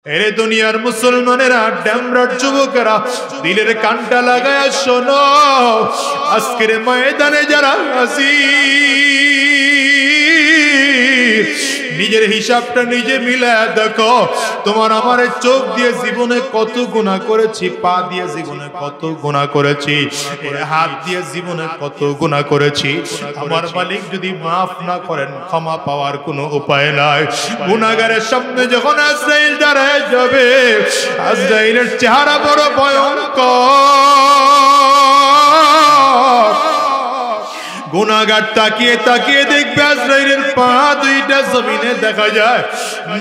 এরে দুনিয়ার মুসলমানেরা, ড্যামরার যুবকেরা, দিলের কানটা লাগায় শোনো, আজকের ময়দানে যারা হাজির, নিজের হিসাবটা নিজে মিলায় দেখো। তোমার আমার চোখ দিয়ে জীবনে কত গুনাহ করেছি, পা দিয়ে জীবনে কত গুনাহ করেছি, হাত দিয়ে জীবনে কত গুনাহ করেছি। আমার মালিক যদি মাফ না করেন, ক্ষমা পাওয়ার কোনো উপায় নাই। গুনাহগারের সামনে যখন আজরাইল দাঁড়ায় যাবে, আজরাইলের চেহারা বড় ভয়ঙ্কর। গুনাহগার তাকিয়ে তাকিয়ে দেখবে আজরাইলের পা দুইটা জমিনে দেখা যায়,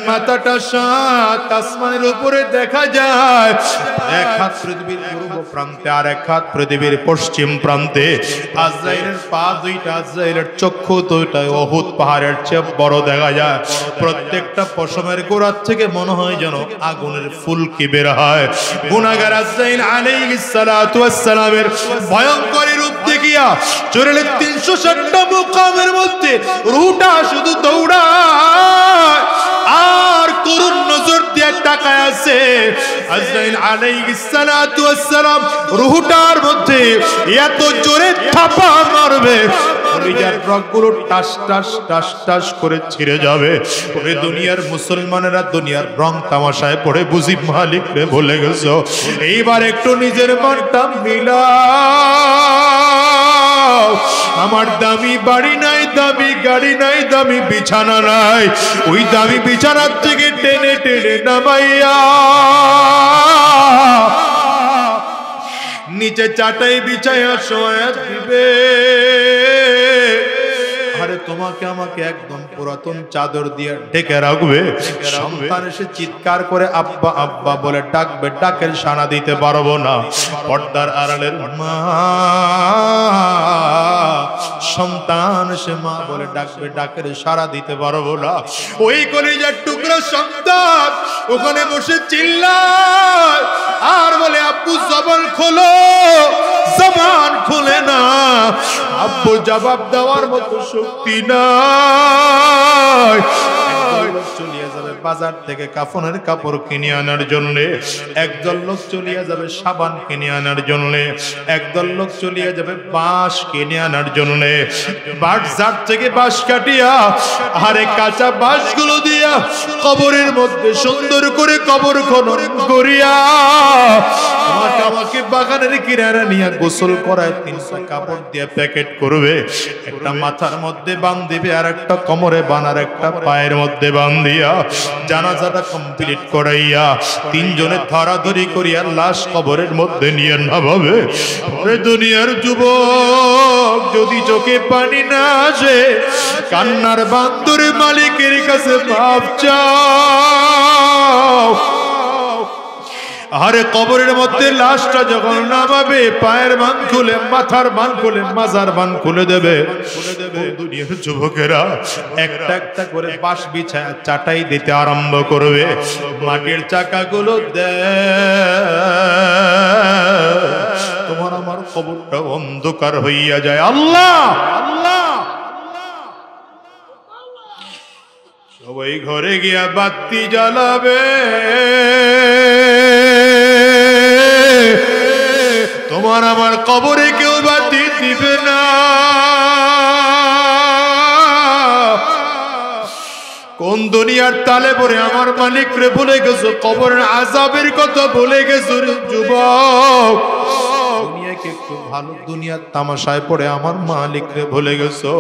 মাথাটা সাত আসমানের উপরে দেখা যায়। এক হাত পৃথিবীর পূর্ব প্রান্তে আর এক হাত পৃথিবীর পশ্চিম প্রান্তে। আজরাইলের পা দুইটা, আজরাইলের চক্ষু দুইটা উহুদ পাহাড়ের চেয়ে বড় দেখা যায়। প্রত্যেকটা পশমের গোড়া থেকে মনে হয় যেন আগুনের ফুলকি বের হয়। গুনাহগার আজরাইল আলাইহিস সালাতু ওয়াস সালামের ভয়ঙ্কর রূপ দেখিয়া চোরের 360টা মুকামের মধ্যে রুহটা শুধু দৌড়ায় আর করুণ নজর দিয়ে তাকায় আছে। আজরাইল আলাইহিস সালাতু ওয়াস সালাম রুহটার মধ্যে এত জোরে থাপা মারবে, কলিজার রগগুলো টাস টাস টাস টাস করে ছিঁড়ে যাবে। ওরে দুনিয়ার মুসলমানেরা, দুনিয়ার রং তামাশায় পড়ে বুঝি মালিকরে ভুলে গেছো। এইবার একটু নিজের মনটা মিলাও। আমার দামি বাড়ি নাই, দামি গাড়ি নাই, দামি বিছানা নাই, ওই দামি বিছানার থেকে টেনে টেনে নামাইয়া নিচে চাটাই বিছাইয়া শোয়া দিবে। আরে তোমাকে আমাকে একদম পুরাতন চাদর দিয়ে ঢেকে রাখবে। সন্তান এসে চিৎকার করে আব্বা আব্বা বলে ডাকবে, ডাকের সাড়া দিতে পারবো না। পর্দার আড়ালের মা, সন্তান এসে মা বলে ডাকবে, ডাকের সাড়া দিতে পারবো না। ওই কলিজার টুকরা সন্তান ওখানে বসে চিল্লায় আর বলে আব্বু জবান খোলো, জবান খুলে না। আব্বু জবাব দেওয়ার মতো শক্তি নাই। চলিয়ে যাবে বাজার থেকে কাফনের কাপড় কিনে আনার জন্য, একদল লোক চলিয়ে যাবে সাবান কিনে আনার জন্য, একদল লোক চলিয়ে যাবে বাঁশ কিনে আনার জন্য। বাজার থেকে বাঁশ কাটিয়া আরে কাঁচা বাঁশগুলো দিয়া কবরের মধ্যে সুন্দর করে কবর খনন করিয়া তোমাকে আমাকে বাগানের কিনারা নিয়ে গোসল করায় 300 কাপড় দিয়ে প্যাকেট করবে। একটা মাথার মধ্যে বাঁধিবে, আর একটা কোমরে বানার, একটা পায়ের মধ্যে বাঁধিয়া জানাজাটা কমপ্লিট করাইয়া তিনজনে ধরাধরি করিয়া লাশ কবরের মধ্যে নিয়ে নামাবে। ওরে দুনিয়ার যুবক, যদি চোখে পানি না আসে, কান্নার বান্দরে মালিকের কাছে মাপ চাও। আরে কবরের মধ্যে লাশটা যখন নামাবে, পায়ের বান খুলে, মাথার বান খুলে, মাজার বান খুলে দেবে। দুনিয়ার যুবকেরা একটা একটা করে বাঁশ বিছায় চাটাই দিতে আরম্ভ করবে। মাটির চাকাগুলো তোমার আমার কবরটা অন্ধকার হইয়া যায়। আল্লাহ আল্লাহ, সবাই ঘরে গিয়া বাতি জ্বালাবে, তোমার আমার কবরে কেউ বাতি দিবে না। কোন দুনিয়ার তালে পড়ে আমার মালিক রে ভুলে গেছো, কবরের আযাবের কথা ভুলে গেছো রে যুবক। দুনিয়াকে একটু ভালো, দুনিয়ার তামাশায় পড়ে আমার মালিক রে ভুলে গেছো।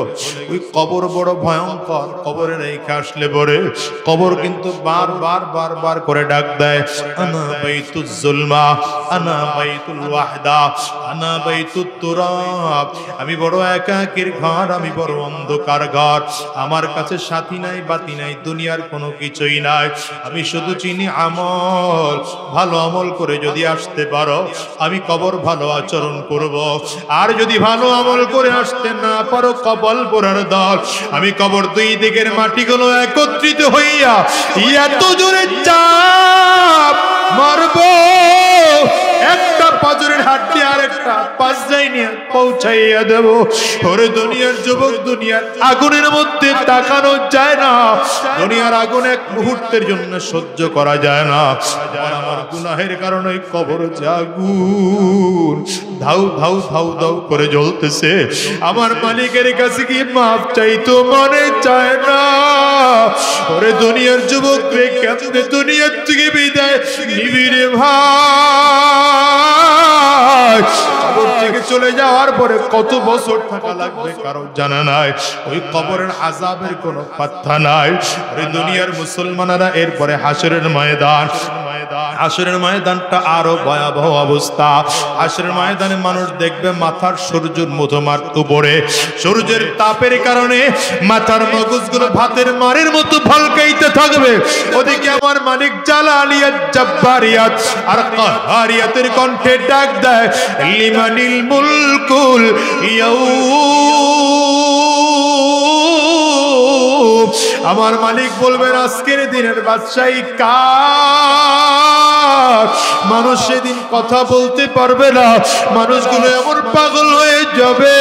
ওই কবর বড় ভয়ঙ্কর। কবরে রেখে আসলে পরে কবর কিন্তু বারবার বারবার করে ডাক দেয়, আনা বাইতুজ জুলমা, আনা বাইতুল ওয়াহদা, আনা বাইতুত তুরাব। আমি বড় একাকীর ঘর, আমি বড় অন্ধকার ঘর। আমার কাছে সাথী নাই, বাতি নাই, দুনিয়ার কোনো কিছুই নাই। আমি শুধু চিনি আমল। ভালো আমল করে যদি আসতে পারো, আমি কবর ভালো আচরণ করব। আর যদি ভালো আমল করে আসতে না পারো, কবল পোড়ার দল। আমি কবর দুই দিকের মাটিগুলো একত্রিত হইয়া এত জোরে চাপ মারবো, একটা পাজরের হাড্ডি আর একটা পাঁচ যাই নিয়ে পৌঁছাইয়া দেব। ওরে দুনিয়ার যুবক, দুনিয়ার আগুনের মধ্যে তাকানো যায় না, দুনিয়ার আগুন এক মুহূর্তের জন্য সহ্য করা যায় না। আমার গুনাহের কারণে কবর আগুন ধাউ ধাউ ধাউ ধাউ করে জ্বলতেছে। আমার মালিকের কাছে কি মাফ চাইতো মনে চায় না। ওরে দুনিয়ার যুবক রে, কেমনে দুনিয়ার থেকে বিদায় নিবি রে ভাই? কবর থেকে চলে যাওয়ার পরে কত বছর থাকা লাগবে কারো জানা নাই। ওই কবরের আযাবের কোনো পাত্তা নাই। ওরে দুনিয়ার মুসলমানেরা, এরপরে হাসরের ময়দান। হাসরের ময়দানটা আরো ভয়াবহ অবস্থা। হাসরের ময়দানে মানুষ দেখবে মাথার সূর্যের মধুমার উপরে সূর্যের তাপের কারণে মাথার মগজগুলো ভাতের মারের মতো ঝলকাইতে থাকবে। ওদিকে আমার মালিক জালালিয়াত, জাব্বারিয়াত আর কাহারিয়াতের কণ্ঠে ডাক দেয়, লিমানিল মুলকুল ইয়াউম। আমার মালিক বলবেন, আজকের দিনের বাদশাহী কার? মানুষ সেদিন কথা বলতে পারবে না। মানুষগুলো এমন পাগল হয়ে যাবে,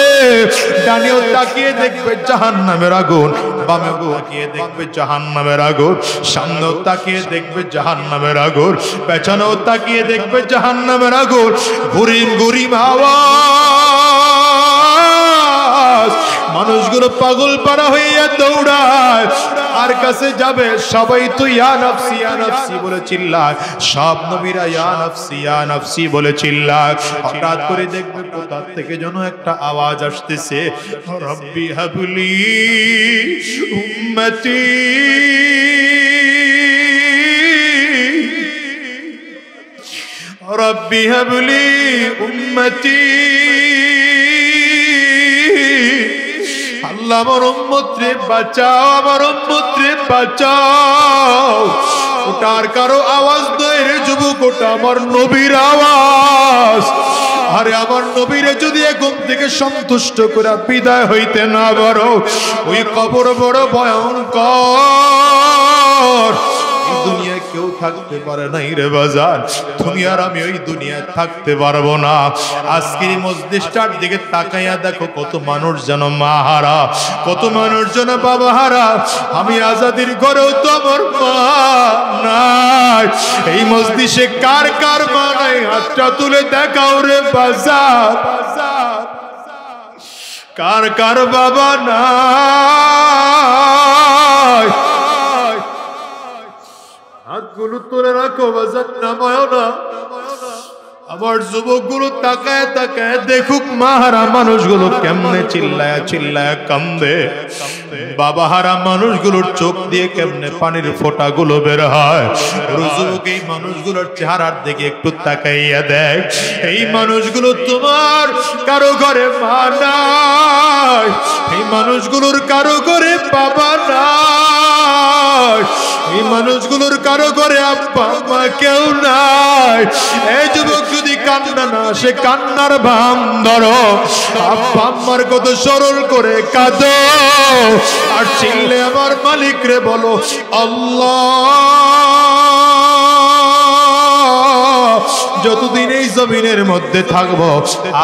ডানেও তাকিয়ে দেখবে জাহান্নামের আগুন, বামেও তাকিয়ে দেখবে জাহান্নামের আগুন, সামনেও তাকিয়ে দেখবে জাহান্নামের আগুন, পেছনেও তাকিয়ে দেখবে জাহান্নামের আগুন। গুরিম গুরিম আওয়াজ, মানুষগুলো পাগল পারা হইয়া দৌড়ায়। আর কাছে যাবে সবাই তো ইয়া নফসি ইয়া নফসি বলে চিল্লায়। সব নবীরা ইয়া নফসি ইয়া নফসি বলে চিল্লায়। হঠাৎ করে দেখবে কোথা থেকে যেন একটা আওয়াজ আসতেছে, রব্বি হাবলি উম্মতি, রব্বি হাবলি উম্মতি। আল্লাহ আমার উম্মত রে বাঁচাও, আমার উম্মত রে বাঁচাও। ওটার কারো আওয়াজ নয় রে যুবক, ওটা আমার নবীর আওয়াজ। আরে আমার নবীরে যদি এখন থেকে সন্তুষ্ট করে বিদায় হইতে না পারো, ওই কবর বড় ভয়ঙ্কর। এই দুনিয়ায় কেউ থাকতে পারে নাই রে বাজার, তুমি আর আমি ওই দুনিয়ায় থাকতে পারবো না। আজকের মজলিসটার দিকে তাকাইয়া দেখো, কত মানুষ যেন মা হারা, কত মানুষ যেন বাবা হারা। আমি আজাদির ঘরেও তো আমার মা নাই। এই মজলিসে কার কার মা নাই? হাতটা তুলে দেখাও রে বাজার। কার কার বাবা নাই? হাতগুলো তুলে রাখো বাজার, নামায় না। আমার যুবকগুলো তাকায় তাকায় দেখুক মাহারা মানুষগুলো কেমনে চিল্লায়া চিল্লায়া কান্দে। বাবা হারা মানুষগুলোর চোখ দিয়ে কেমনে পানির ফোঁটাগুলো বের হয়। যুবক, এই মানুষগুলোর চেহারার দিকে একটু তাকাইয়া দেখ। এই মানুষগুলো তোমার কারো ঘরে মা নাই, এই মানুষগুলোর কারো ঘরে বাবা নাই, এই মানুষগুলোর কারো ঘরে আব্বা মা কেউ নাই। এই যুবক, যদি কান্না না আসে কান্নার ভান ধরো, আব্বা আম্মার কত সরল করে কাঁদো। আর চিল্লে আমার মালিক রে বলো, আল্লাহ যতদিন এই জমিনের মধ্যে থাকবো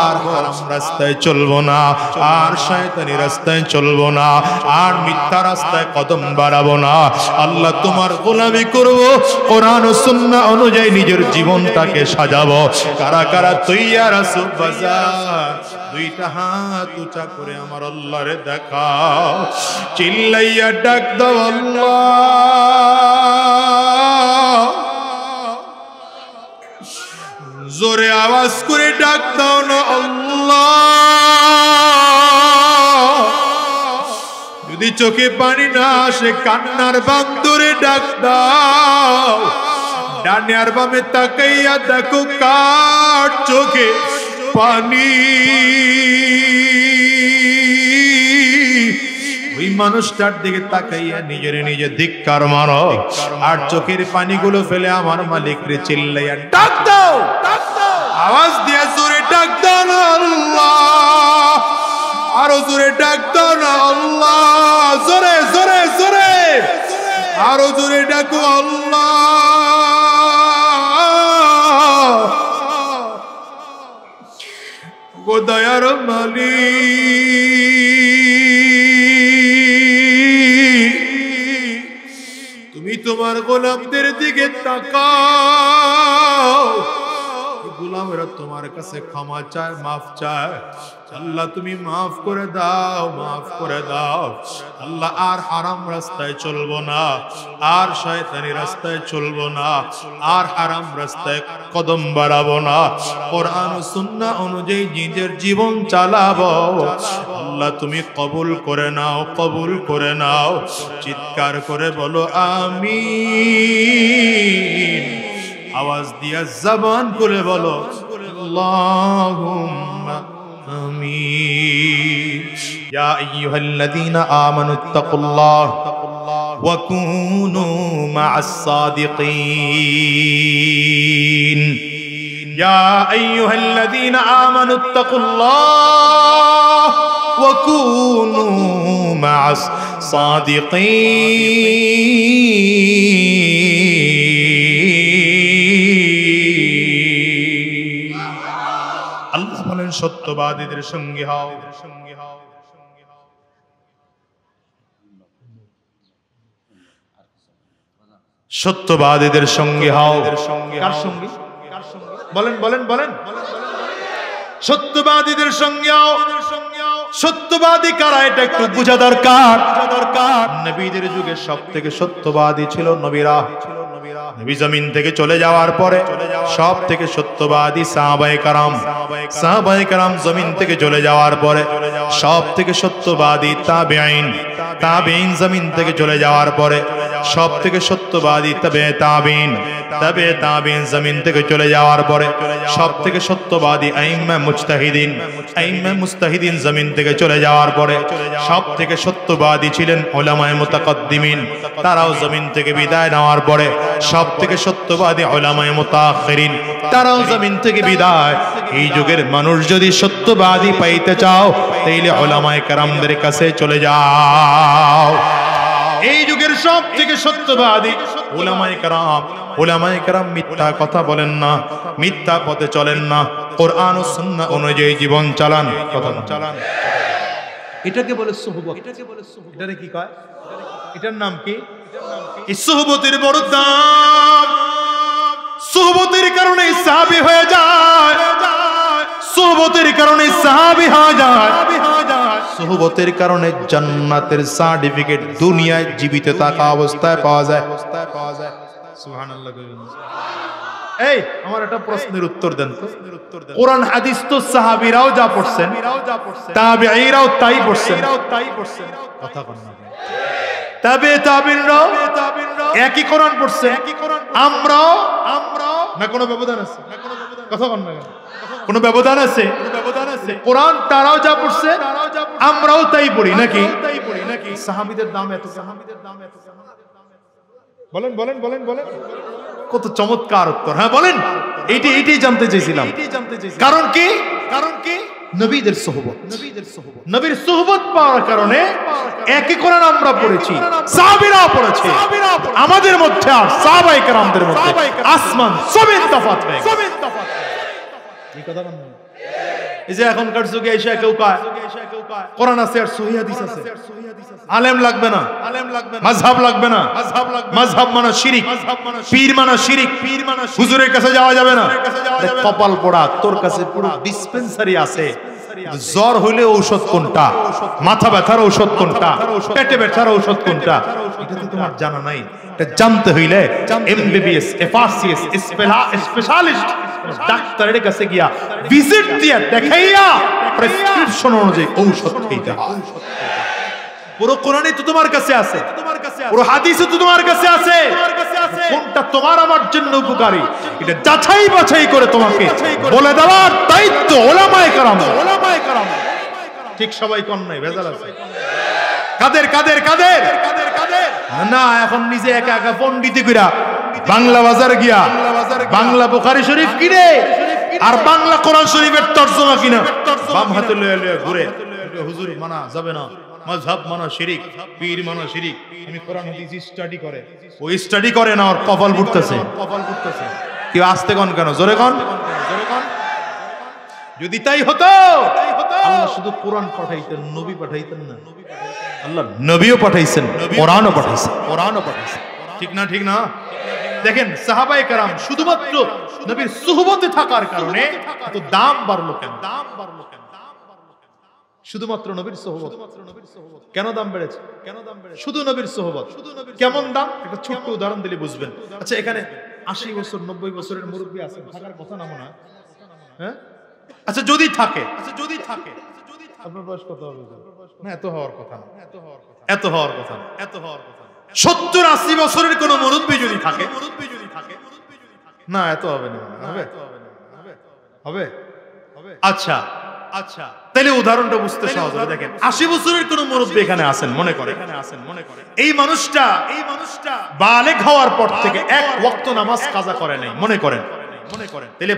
আর হারাম রাস্তায় চলবো না, আর শয়তানি রাস্তায় চলবো না, আর মিথ্যা রাস্তায় কদম বাড়াবো না। আল্লাহ তোমার গোলামি করবো, কোরআন ও সুন্নাহ অনুযায়ী নিজের জীবনটাকে সাজাবো। কারা কারা তৈয়ার আছো বাজার? দুইটা হাত উঁচা করে আমার আল্লাহরে দেখাও, চিল্লাইয়া ডাক দাও আল্লাহ। জোরে আওয়াজ করে ডাক দাও না আল্লাহ। যদি চোখে পানি না আসে কান্নার বাঁধ ধরে ডাক দাও। ডানে আর বামে তাকাইয়া দেখো কার চোখে পানি। ওই মানুষটার দিকে তাকাইয়া নিজের নিজে ধিক্কার মারো, আর চোখের পানিগুলো ফেলে আমার মালিক রে চিল্লাইয়া ডাক দাও। আওয়াজ দিয়া জোরে ডাক দাও না আল্লাহ, আরো জোরে ডাক দাও না আল্লাহ, জোরে জোরে জোরে আরো জোরে ডাকো আল্লাহ। দয়ার মালিক তুমি তোমার গোলামদের দিকে তাকাও গোলামেরা তোমার কাছে ক্ষমা চায় মাফ চায় আল্লাহ তুমি মাফ করে দাও মাফ করে দাও আল্লাহ আর হারাম রাস্তায় চলবো না আর শয়তানি রাস্তায় চলবো না আর হারাম রাস্তায় কদম বাড়াবো না কোরআন ও সুন্নাহ অনুযায়ী নিজের জীবন চালাবো আল্লাহ তুমি কবুল করে নাও চিৎকার করে বলো আমিন আওয়াজ দিয়া জবান খুলে বলো আল্লাহুম্মা আমিন ইয়া আইয়ুহাল্লাযীনা আমানুত্তাকুল্লাহ ওয়া কুনু মা'আস সাদিকিন ইয়া আইয়ুহাল্লাযীনা আমানুত্তাকুল্লাহ ওয়া কুনু মা'আস সাদিকিন আল্লাহ বলেন সত্যবাদীদের সঙ্গে হও সত্যবাদীদের সঙ্গে হও কার সঙ্গে বলেন বলেন বলেন সত্যবাদীদের সঙ্গে হও সত্যবাদী কারা এটা একটু বোঝা দরকার নবীদের যুগে সবথেকে সত্যবাদী ছিল নবীরা নবী জমিন থেকে চলে যাওয়ার পরে সব থেকে সত্যবাদী সাহাবায়ে কেরাম জমিন থেকে চলে যাওয়ার পরে সব থেকে সত্যবাদী তাবেঈন জমিন থেকে চলে যাওয়ার পরে সব থেকে সত্যবাদী তবে তাবেঈন জমিন থেকে চলে যাওয়ার পরে সব থেকে সত্যবাদী আইম্মা মুজতাহিদিন জমিন থেকে চলে যাওয়ার পরে সব থেকে সত্যবাদী ছিলেন উলামায়ে মুতাকাদ্দিমিন তারাও জমিন থেকে বিদায় নেওয়ার পরে সব থেকে সত্যবাদী উলামায়ে মুতাআখিরিন তারাও জমিন থেকে বিদায় এই যুগের মানুষ যদি সত্যবাদী পাইতে চাও তাইলে উলামায়ে কেরামদের কাছে চলে যাও এই যুগের সব থেকে সত্যবাদী উলামায়ে কেরাম মিথ্যা কথা বলেন না মিথ্যা পথে চলেন না কোরআন ও সুন্নাহ অনুযায়ী জীবন চালান এটাকে বলে সুহবত এটারে কি কয় এটার নাম কি এই সুহবতের বড় দাম সুহবতের কারণে সাহাবী হয়ে যায় সুহবতের কারণে সাহাবী হয়ে যায় সুহবতের কারণে জান্নাতের সার্টিফিকেট দুনিয়ায় জীবিত থাকা অবস্থায় পাওয়া যায় সুবহানাল্লাহ এই আমার একটা প্রশ্নের উত্তর দেন তো কোরআন হাদিস তো সাহাবীরাও যা পড়ছেন তাবেঈরাও তাই পড়ছেন কথা বল না তাবেঈনরাও একই কোরআন পড়ছে আমরাও না কোনো ব্যবধান আছে কথা বল না কোনো ব্যবধান আছে কোরআন তারাও যা পড়ছে আমরাও তাই পড়ি নাকি সাহাবীদের দাম এত বলেন কত চমৎকার উত্তর হ্যাঁ বলেন এইটাই জানতে চাইছিলাম কারণ কি নবীদের সোহবত নবীর সোহবত পাওয়ার কারণে একই কোরআন আমরা পড়েছি সাহাবীরাও পড়েছে আমাদের মধ্যে আর সাহাবায়ে কেরামদের মধ্যে আসমান জমিন তফাৎ হয়ে গেছে এই কথা বলেন এই যে এখনকার যুগে এসে কেউ কয় কোরআন আছে আর সহিহ হাদিস আছে আলেম লাগবে না মাযহাব লাগবে না মাযহাব মানে শিরক পীর মানে শিরক হুজুরের কাছে যাওয়া যাবে না কপাল পোড়া তোর কাছে পুরো ডিসপেন্সারি আছে জ্বর হইলে ঔষধ কোনটা মাথা ব্যথার ঔষধ কোনটা পেটে ব্যথার ঔষধ কোনটা এটা তো তোমার জানা নাই এটা জানতে হইলে এমবিবিএস এফআরসিএস স্পেশালিস্ট ডাক্তারের কাছে গিয়া ভিজিট দিয়া দেখাইয়া প্রেসক্রিপশন অনুযায়ী ঔষধ খেতে হয় পুরো কোরআনই তো তোমার কাছে আছে পুরো হাদিসও তো তোমার কাছে আছে কোনটা তোমার আমার জন্য উপকারী এটা যাচাই বাছাই করে তোমাকে বলে দেওয়ার দায়িত্ব উলামায়ে কেরাম ঠিক সবাই কোন নাই ভেজাল আছে কাদের না এখন নিজে একা একা পণ্ডিতি কইরা বাংলা বাজার গিয়া বাংলা বুখারী শরীফ কিনে আর বাংলা কোরআন শরীফের তরজমা কিনা বাম হাতে লয়ে ঘুরে হুজুর মানা যাবে না মাযহাব মানা শিরক পীর মানা শিরক আমি কোরআন হাদিস স্টাডি করে ওই স্টাডি করে না আর কপাল ফুটতেছে কি আস্তে কোন কেন জোরে কোন যদি তাই হতো আল্লাহ শুধু কোরআন পাঠাইতেন, নবী পাঠাইতেন না। আল্লাহ নবীও পাঠাইছেন, কোরআনও পাঠাইছেন। ঠিক না? ঠিক না? দেখেন সাহাবায়ে কেরাম শুধুমাত্র নবীর সুহবতে থাকার কারণে এত দাম বাড়লো কেন? শুধুমাত্র নবীর সুহবত কেন দাম বেড়েছে? শুধু নবীর সুহবত। কেমন দাম? একটা ছোট্ট উদাহরণ দিলে বুঝবেন। আচ্ছা, এখানে 80 বছর 90 বছরের মুরব্বী আছেন, থাকার কথা না মনে হয়? হ্যাঁ, আচ্ছা যদি থাকে আপনার বয়স কত হবে? না, এত হওয়ার কথা না। 70-80 বছরের কোন মুরব্বী যদি থাকে, না এত হবে না। হবে? আচ্ছা, তাহলে উদাহরণটা বুঝতে সহজ হবে। দেখেন 80 বছরের কোন মুরব্বী এখানে আছেন মনে করেন, এই মানুষটা বালেগ হওয়ার পর থেকে এক ওয়াক্ত নামাজ কাজা করে নাই মনে করেন। তাহলে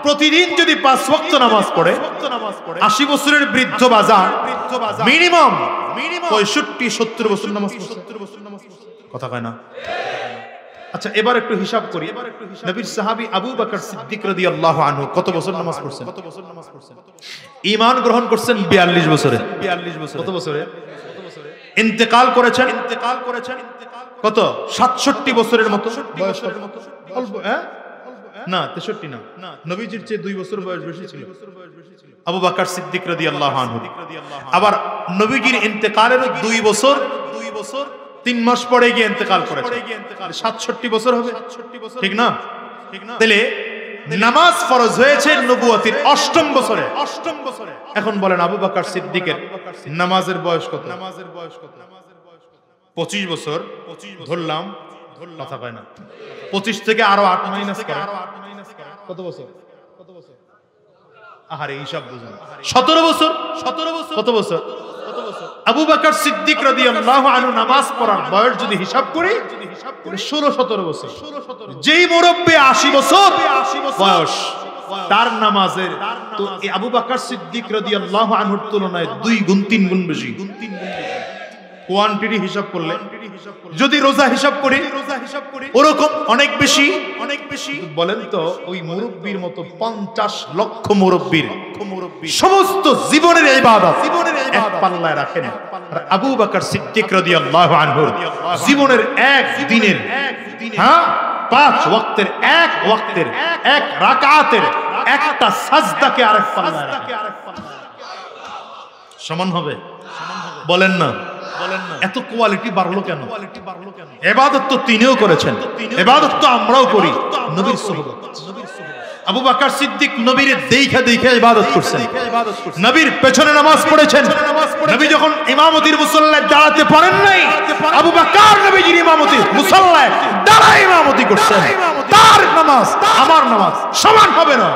প্রতিদিন যদি 5 ওয়াক্ত নামাজ পড়ে 80 বছরের বৃদ্ধ বাজার মিনিমাম 65-70 বছর নামাজ পড়ছে। কথা কয় না? আচ্ছা, এবার একটু হিসাব করি। নবীর সাহাবী আবু বকর সিদ্দিক রাদিয়াল্লাহু আনহু কত বছর নামাজ পড়ছেন? ঈমান গ্রহণ করছেন 42 বছরে। কত বছরে? ইন্তেকাল করেছেন কত? 67 বছরের মতো বয়স। অল্প, না 63 না, নবীজির চেয়ে 2 বছর বয়স বেশি ছিল আবু বকর সিদ্দিক রাদিয়াল্লাহু আনহু। আবার নবীজির ইন্তেকালের 2 বছর 3 মাস পরে গিয়ে ইন্তেকাল করেছে। 67 বছর হবে, ঠিক না? তাহলে নামাজ ফরজ হয়েছে নবুয়তের 8ম বছরে। এখন বলেন আবু বকর সিদ্দিকের নামাজের বয়স কত? 25 বছর ধরলাম, কথা কয় না। 25 থেকে আরো 8 মাইনাস করে কত বছর? আহারে হিসাব বুঝুন। 17 বছর। কত বছর? আবু বকর সিদ্দিক রাদিয়াল্লাহু আনহু নামাজ পড়ার বয়স যদি হিসাব করি 16-17 বছর। যেই মুরব্বি 80 বছর বয়স, তার নামাজের তো আবু বকর সিদ্দিক রাদিয়াল্লাহু আনহুর তুলনায় 2 গুণ 3 গুণ বেশি। কোয়ান্টিটি হিসাব করলে, যদি রোজা হিসাব করি ওরকম অনেক বেশি। বলেন তো ওই মুরব্বির মতো 50 লক্ষ মুরব্বির সমস্ত জীবনের ইবাদত এক পাল্লায় রাখেন, আর আবু বকর সিদ্দিক রাদিয়াল্লাহু আনহু জীবনের এক দিনের 5 ওয়াক্তের এক রাকাতের একটা সাজদাকে আরেক পাল্লায় রাখেন। সমান হবে? বলেন না। এত কোয়ালিটি বাড়লো কেন? ইবাদত তো তিনিও করেছেন, ইবাদত তো আমরাও করি। নবীর সুহবত। আবু বকর সিদ্দিক নবীর দেখে ইবাদত করছেন, নবীর পেছনে নামাজ পড়েছেন। নবী যখন ইমামতির মুসল্লায় দাঁড়াতে পারেন নাই, আবু বকর নবীজির ইমামতি মুসল্লায় দাঁড়ায় ইমামতি করছেন। তার নামাজ আমার নামাজ সমান হবে না।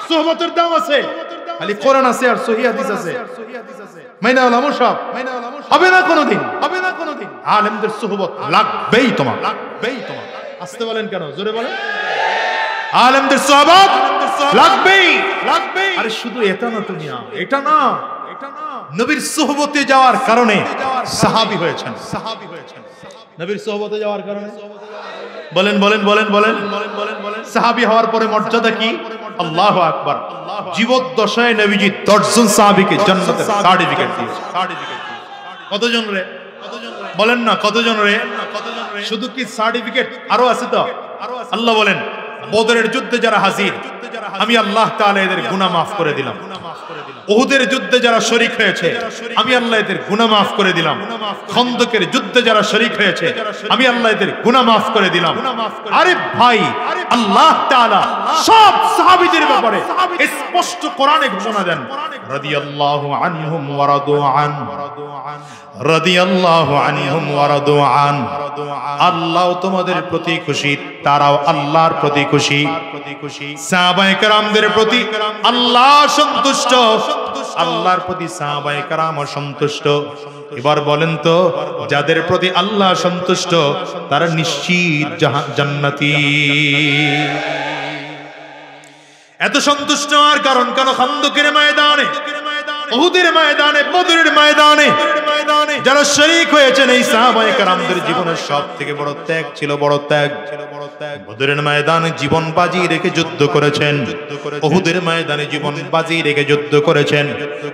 সুহবতের দাম আছে, খালি কোরআন আছে আর সহিহ হাদিস আছে, মাইনা ওলামা সব হবে না কোনোদিন। আলেমদের সুহবত লাগবেই তোমার। আসতে বলেন কেন? জোরে বলেন। আলেমদের সুহবত লাগবেই। আরে শুধু এটা না, দুনিয়া এটা না, নবীর সুহবতে যাওয়ার কারণে সাহাবী হয়েছেন। নবীর সুহবতে যাওয়ার কারণে বলেন সাহাবী হওয়ার পরে মর্যাদা কি? আল্লাহু আকবার। জীবদ্দশায় নবীজি 10 জন সাহাবীকে জান্নাতের সার্টিফিকেট দিয়েছে। কতজন রে? বলেন না কতজন রে? শুধু কি সার্টিফিকেট? আরো আছে তো। আল্লাহ বলেন বদরের যুদ্ধে যারা হাজির, আমি আল্লাহ তাআলা এদের গুনাহ মাফ করে দিলাম। উহুদের যুদ্ধে যারা শরীক হয়েছে, আমি আল্লাহ এদের গুনাহ মাফ করে দিলাম। খন্দকের যুদ্ধে যারা শরীক হয়েছে, আমি আল্লাহ এদের গুনাহ মাফ করে দিলাম। আরে ভাই, আল্লাহ তাআলা সব সাহাবীদের ব্যাপারে স্পষ্ট কোরআনে ঘোষণা দেন, রাদিয়াল্লাহু আনহুম ওয়া রাদু আন, রাদিয়াল্লাহু আনহুম ওয়া রাদু আন। আল্লাহ তোমাদের প্রতি খুশি, তারাও আল্লাহর প্রতি খুশি। সাহাবায়ে কেরামদের প্রতি আল্লাহ সন্তুষ্ট, আল্লাহর প্রতি সাহাবায়ে কেরাম সন্তুষ্ট। এবার বলেন তো, যাদের প্রতি আল্লাহ সন্তুষ্ট তারা নিশ্চিত জান্নাতি। এত সন্তুষ্ট হওয়ার কারণ কেন? খন্দকের ময়দানে উহুদের ময়দানে, বদরের ময়দানে যারা শরীক হয়েছেন, এই সাহাবায়ে কেরামদের জীবনের সবথেকে বড় ত্যাগ ছিল, বড় ত্যাগ। বদরের ময়দানে জীবন বাজি রেখে যুদ্ধ করেছেন, উহুদের ময়দানে জীবন বাজি রেখে যুদ্ধ করেছেন,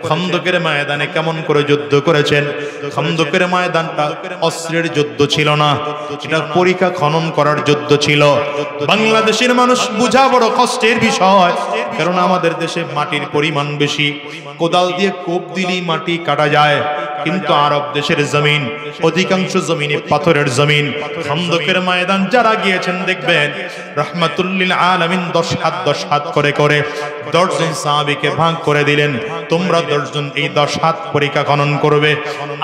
খন্দকের ময়দানে কেমন করে যুদ্ধ করেছেন। খন্দকের ময়দানটা অস্ত্রের যুদ্ধ ছিল না, এটা পরীক্ষা খনন করার যুদ্ধ ছিল। বাংলাদেশের মানুষ বোঝা বড় কষ্টের বিষয়, কারণ আমাদের দেশে মাটির পরিমাণ বেশি, কোদাল দিয়ে কোপ দিলেই মাটি কাটা যায়, কিন্তু আরব দেশের জমিন অধিকাংশ জমিনে পাথরের জমিন। খন্দকের ময়দান যারা গিয়েছেন দেখবেন রাহমাতুল্লিল আলামিন 10 হাত করে করে 10 জন সাহাবীকে ভাগ করে দিলেন, তোমরা 10 জন এই 10 হাত পরীক্ষা খনন করবে,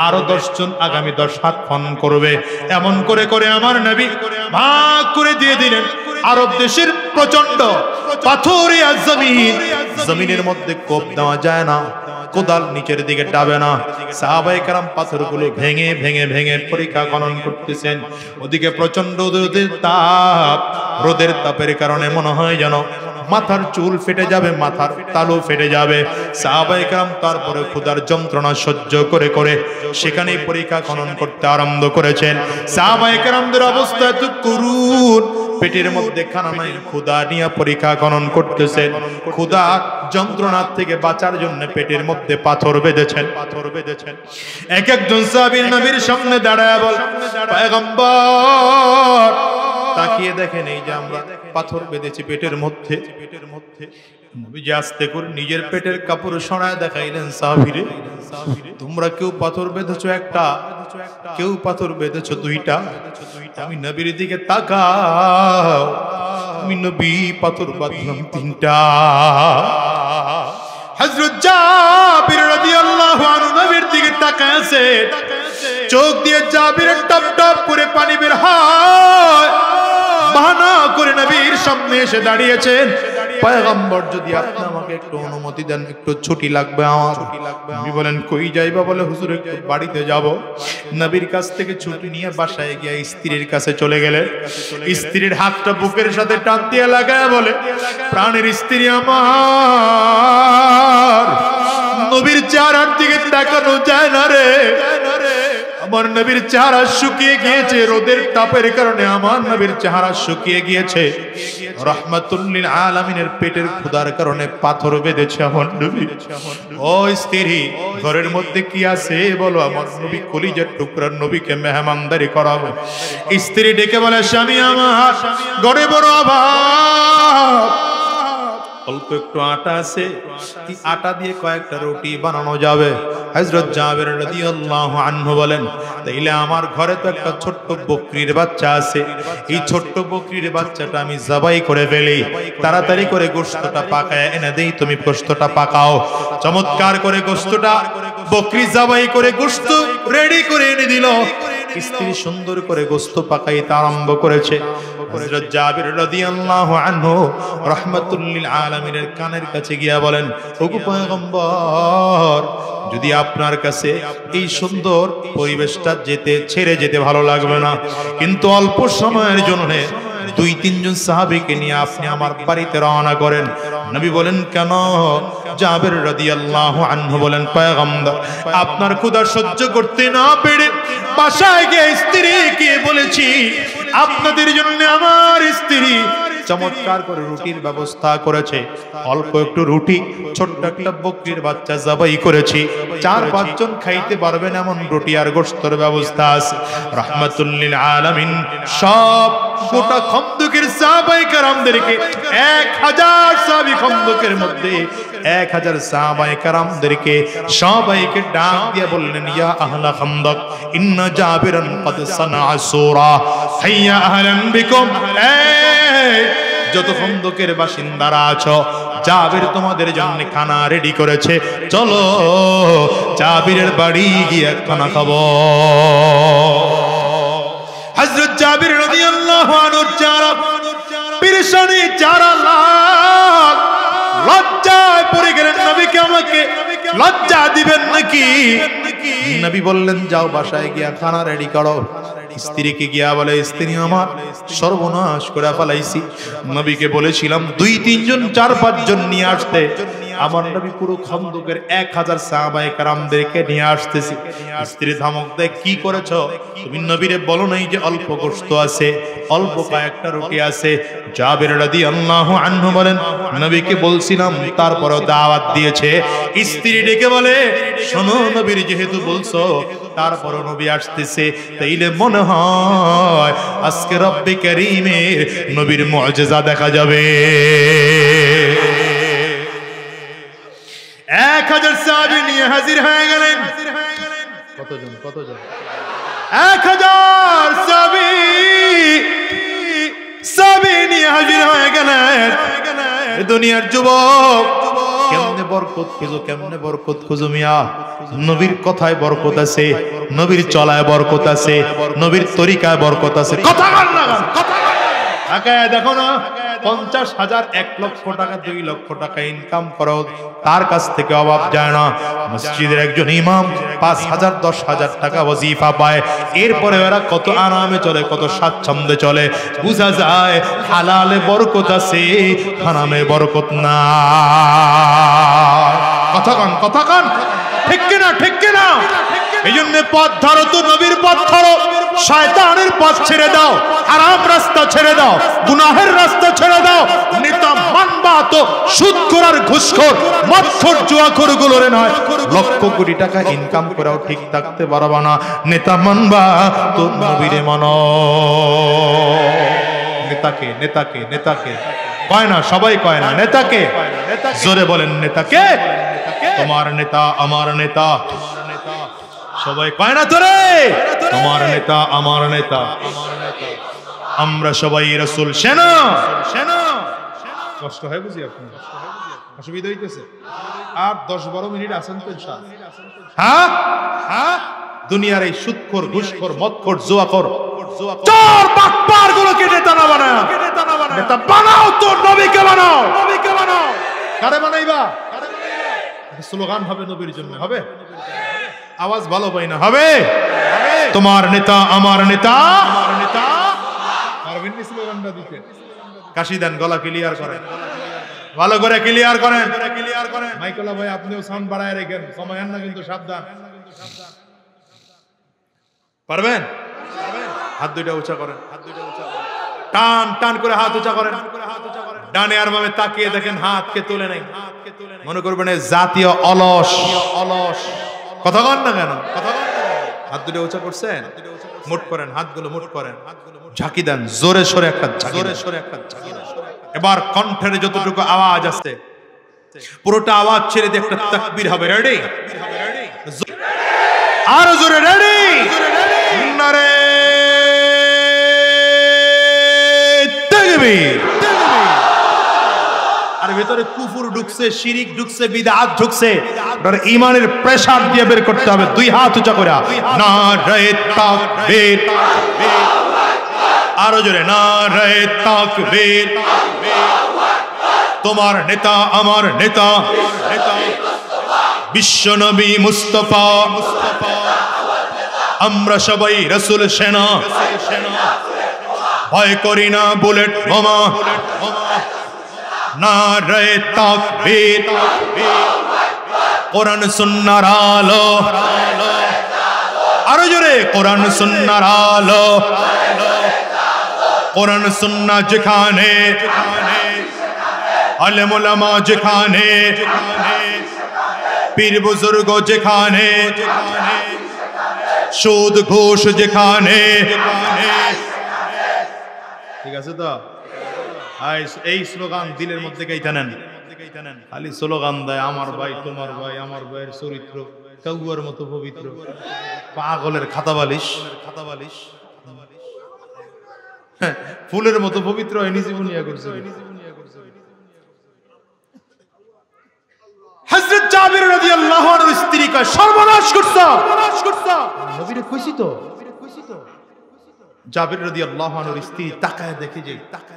আরো 10 জন আগামী 10 হাত খনন করবে। এমন করে করে আমার নবী ভাগ করে দিয়ে দিলেন। আরব দেশের প্রচন্ড পাথরিয়া জমিন, জমিনের মধ্যে কোপ দেওয়া যায় না, কোদাল নিচের দিকে ডাবে না। সাহাবায়ে কেরাম পাথরগুলো ভেঙে ভেঙে ভেঙে পরীক্ষা খনন করতেছেন। ওদিকে প্রচন্ড রোদের তাপ, রোদের তাপের কারণে মনে হয় যেন মাথার চুল ফেটে যাবে, মাথার তালু ফেটে যাবে। সাহাবায়ে কেরাম তারপরে ক্ষুধার যন্ত্রণা সহ্য করে করে সেখানে পরীক্ষা খনন করতে আরম্ভ করেছেন। সাহাবায়ে কেরামদের অবস্থা এত করুণ, পেটের মধ্যে খানা নাই, ক্ষুধা নিয়ে পরীক্ষা খনন করতেছেন। ক্ষুধা যন্ত্রণা থেকে বাঁচার জন্য পেটের মধ্যে পাথর বেঁধেছেন। এক একজন সাহাবী নবীর সামনে দাঁড়ায় বল, পয়গম্বর তাকিয়ে দেখেন এই যে আমরা পাথর বেঁধেছি পেটের মধ্যে। নবীজি আস্তে করে নিজের পেটের কাপড় সরায় দেখাইলেন, সাহাবীরে তোমরা কেউ পাথর বেঁধেছো একটা, কেউ পাথর বেঁধেছো দুইটা। আমি নবীর দিকে তাকাও, আমি নবী পাথর বাঁধলাম 3টা। হযরত জাবির রাদিয়াল্লাহু আনহু নবীর দিকে তাকায় আছে, চোখ দিয়ে জাবিরের টপ টপ করে পানি বের হয়। বাহানা করে নবীর সামনে এসে দাঁড়িয়েছেন, পয়গম্বর যদি আপনি আমাকে একটু অনুমতি দেন, একটু ছুটি লাগবে আমার। নবী বলেন কই যাইবা? বলে হুজুর একটু বাড়িতে যাব। নবীর কাছ থেকে ছুটি নিয়ে বাসায় গিয়ে স্ত্রীর কাছে চলে গেলেন। স্ত্রীর হাতটা বুকের সাথে টান দিয়ে লাগায় বলে, প্রাণের স্ত্রী আমার, নবীর চেহারার দিকে তাকানো যায় না রে, আমার নবীর চেহারা শুকিয়ে গিয়েছে, রোদের তাপের কারণে আমার নবীর চেহারা শুকিয়ে গিয়েছে। রাহমাতুল্লিল আলামিনের পেটের ক্ষুধার কারণে পাথর বেঁধেছে আমার নবী। ও স্ত্রী, ঘরের মধ্যে কি আছে বলো, আমার নবী কলিজার টুকরার নবীকে মেহমানদারি করাবো। স্ত্রী ডেকে বলে, স্বামী আমার ঘরে বড় অভাব, অল্প একটু আটা আছে, এই আটা দিয়ে কয়েকটা রুটি বানানো যাবে। হযরত জাবির রাদিয়াল্লাহু আনহু বলেন, তাইলে আমার ঘরে তো একটা ছোট্ট বকরির বাচ্চা আছে, এই ছোট্ট বকরির বাচ্চাটা আমি জবাই করে ফেলি, তাড়াতাড়ি করে গোশতটা পাকায় এনে দেই, তুমি গোশতটা পাকাও। চমৎকার করে গোশতটা বকরি জবাই করে গোশত রেডি করে এনে দিল। স্ত্রী সুন্দর করে গোশত পাকাইতে আরম্ভ করেছে। হযরত জাবির রাদিয়াল্লাহু আনহু রাহমাতুল্লিল আলামিনের কানের কাছে গিয়া বলেন, ওগো পয়গম্বর, যদি আপনার কাছে এই সুন্দর পরিবেশটা ছেড়ে যেতে ভালো লাগবে না, কিন্তু অল্প সময়ের জন্য 2-3 জন সাহাবীকে নিয়ে আপনি আমার বাড়িতে রওনা করেন। নবী বলেন, কেন? জাবির রাদিয়াল্লাহু আনহু বলেন, পয়গম্বর, আপনার ক্ষুধা সহ্য করতে না পেরে বাসায় গিয়ে স্ত্রীকে বলেছি, আপনাদের জন্য আমার স্ত্রী চমৎকার করে রুটির ব্যবস্থা করেছে। অল্প একটু রুটি, ছোট্ট একটা বকরির বাচ্চা জবাই করেছি, 4-5 জন খাইতে পারবেন এমন রুটি আর গোশতের ব্যবস্থা আছে। রাহমাতুল্লিল আলামিন সব গোটা খন্দকের সাহাবায়ে কেরামদেরকে 1000 সাহাবী, খন্দকের মধ্যে 1000 সাহাবায়ে কেরামদেরকে সবাইকে ডাক দিয়ে বললেন, ইয়া আহলা খন্দক ইন্না জাবিরান কদ সানা সূরা হাইয়া আহলান বিকুম। যত খন্দকের বাসিন্দারা আছো, জাবির তোমাদের জন্য খানা রেডি করেছে, চলো জাবিরের বাড়ি গিয়ে খানা খাবো। হযরত জাবির রাদিয়াল্লাহু আনহু চারা পেরেশানি, চারা লাখ লজ্জায় পড়ে গেলেন, নবীকে আমাকে লজ্জা দিবেন নাকি? নবী বললেন, যাও বাসায় গিয়া খানা রেডি করো। স্ত্রীকে গিয়া বলে, স্ত্রী আমার সর্বনাশ করে ফেলাইছি, নবীকে বলেছিলাম 2-3 জন 4-5 জন নিয়ে আসতে, আমার নবী পুরো খন্দকের 1000 সাহাবায়ে কেরামদেরকে নিয়ে আসতেছে। স্ত্রী ধমক দেয়, কি করেছো তুমি? নবীরে বলো নাই যে অল্প গোশত আছে, অল্প কয়েকটা রুটি আছে? জাবির রাদিয়াল্লাহু আনহু বলেন, নবীকে বলছিলাম, তারপরেও দাওয়াত দিয়েছে। স্ত্রী ডেকে বলে, শোনো নবীর যেহেতু বলছো, তারপরও নবী আসতেছে, তাইলে মনে হয় আজকে রব্বে কারীমের নবীর মুআজিজা দেখা যাবে। 1000 সাহাবী নিয়ে হাজির হয়ে গেলেন। কতজন? 1000 সাহাবী নিয়ে হাজির হয়ে গেলেন। দুনিয়ার যুবক কেমনে বরকত খুঁজো, কেমনে বরকত খুঁজো মিয়া? নবীর কথায় বরকত আছে, নবীর চলায় বরকত আছে, নবীর তরিকায় বরকত আছে। কথা বল না, কথা বল। দেখো না, 50,000, 1 লক্ষ টাকা, 2 লক্ষ টাকা ইনকাম করো, তার কাছ থেকে অভাব যায় না। মসজিদের একজন ইমাম 5,000, 10,000 টাকা ওয়াজিফা পায়। এরপরে ওরা কত আরামে চলে, কত স্বাচ্ছন্দ্যে চলে। বুঝা যায় হালালে বরকত আছে, হারামে বরকত না। কথা কান ঠিক কিনা? ঠিক কিনা? এই জন্য পথ ধরো তো নবীর পথ ধরো, শয়তানের পথ ছেড়ে দাও, হারাম রাস্তা ছেড়ে দাও, গুনাহের রাস্তা ছেড়ে দাও। নেতা মানবা তো সুদখোর আর ঘুষখোর, মদখোর, জুয়াখোর গুলোরে নয়। লক্ষ কোটি টাকা ইনকাম করেও ঠিক থাকতে পারবা না। নেতা মানবা তো নবীরে মানো। নেতাকে কয় না, সবাই কয় না নেতাকে। জোরে বলেন নেতাকে। তোমার নেতা আমার নেতা, সবাই কয় না তোরে, তোমার নেতা আমার নেতা। আমরা সবাই রাসূল সেনা। কষ্ট হয় বুঝি? আপনার অসুবিধা হইতেছে? আর 10-12 মিনিট আছেন তো ইনশাআল্লাহ। হ্যাঁ, দুনিয়ার এই সুদখোর, ঘুষখোর, মদখোর, জুয়াখোর, চোর বাটপার গুলোকে নেতা না বানাও। নেতা বানাও তো নবীকে বানাও। কারে বানাইবা? স্লোগান হবে নবীর জন্য, হবে? আওয়াজ ভালো পাই না, হবে? তোমার নেতা আমার নেতা। পারবেন না স্লোগানটা দিতে? কাশি দেন, গলা ক্লিয়ার করেন, ভালো করে ক্লিয়ার করেন। মাইকেলা ভাই আপনিও সাউন্ড বাড়ায় রেখেন, কমায়েন না কিন্তু, সাবধান। পারবেন? হাত দুইটা উঁচা করেন, টান টান করে হাত উঁচা করেন। ডানে আর বামে তাকিয়ে দেখেন, হাতকে তুলে নেই। মনে করবেন জাতীয় অলস। কথা কন না কেন? হাত দুটো উঁচা করছেন, মুঠ করেন, হাতগুলো মুঠ করেন, ঝাঁকি দেন, জোরে সোরে একটা ঝাঁকি। এবার কণ্ঠের যতটুকু আওয়াজ আছে পুরোটা আওয়াজ ছেড়ে দিয়ে একটা তাকবীর হবে। রেডি? আরো জোরে, রেডি? নারে তাকবীর। আর ভেতরে কুফর ঢুকছে, শিরিক ঢুকছে, বিদআত ঢুকছে। ঈমানের প্রেসার দিয়ে বের করতে হবে। 2 হাত উঁচা করে নারে তাকবীর। আরো জোরে নারে তাকবীর। তোমার নেতা আমার নেতা, বিশ্ব নবী মুস্তাফা। আমরা সবাই রাসূল সেনা, ভয় করি না বুলেট বোমা। নারে তাকবীর। কোরআন সুন্নাহর আলো, আরো জোরে কোরআন সুন্নাহর আলো। কোরআন সুন্নাহ যেখানে, আলেম ওলামা যেখানে, পীর বুজুর্গ যেখানে, সুদ ঘুষ যেখানে। ঠিক আছে তো? এই স্লোগান দিলের মধ্যে গাইতে নেন। খালি স্লোগান দেয়, আমার ভাই তোমার ভাই, আমার ভাইয়ের চরিত্র কাউয়ার মতো পবিত্র, পাগলের খাতা বালিশ, ফুলের মতো পবিত্র হয়, নিজে বুনিয়া করছে। হযরত জাবির রাদিয়াল্লাহু আনহুর স্ত্রী কয়, সর্বনাশ করছো। নবীরে কইছি তো। জাবির রাদিয়াল্লাহু আনহুর স্ত্রী তাকায় দেখে যে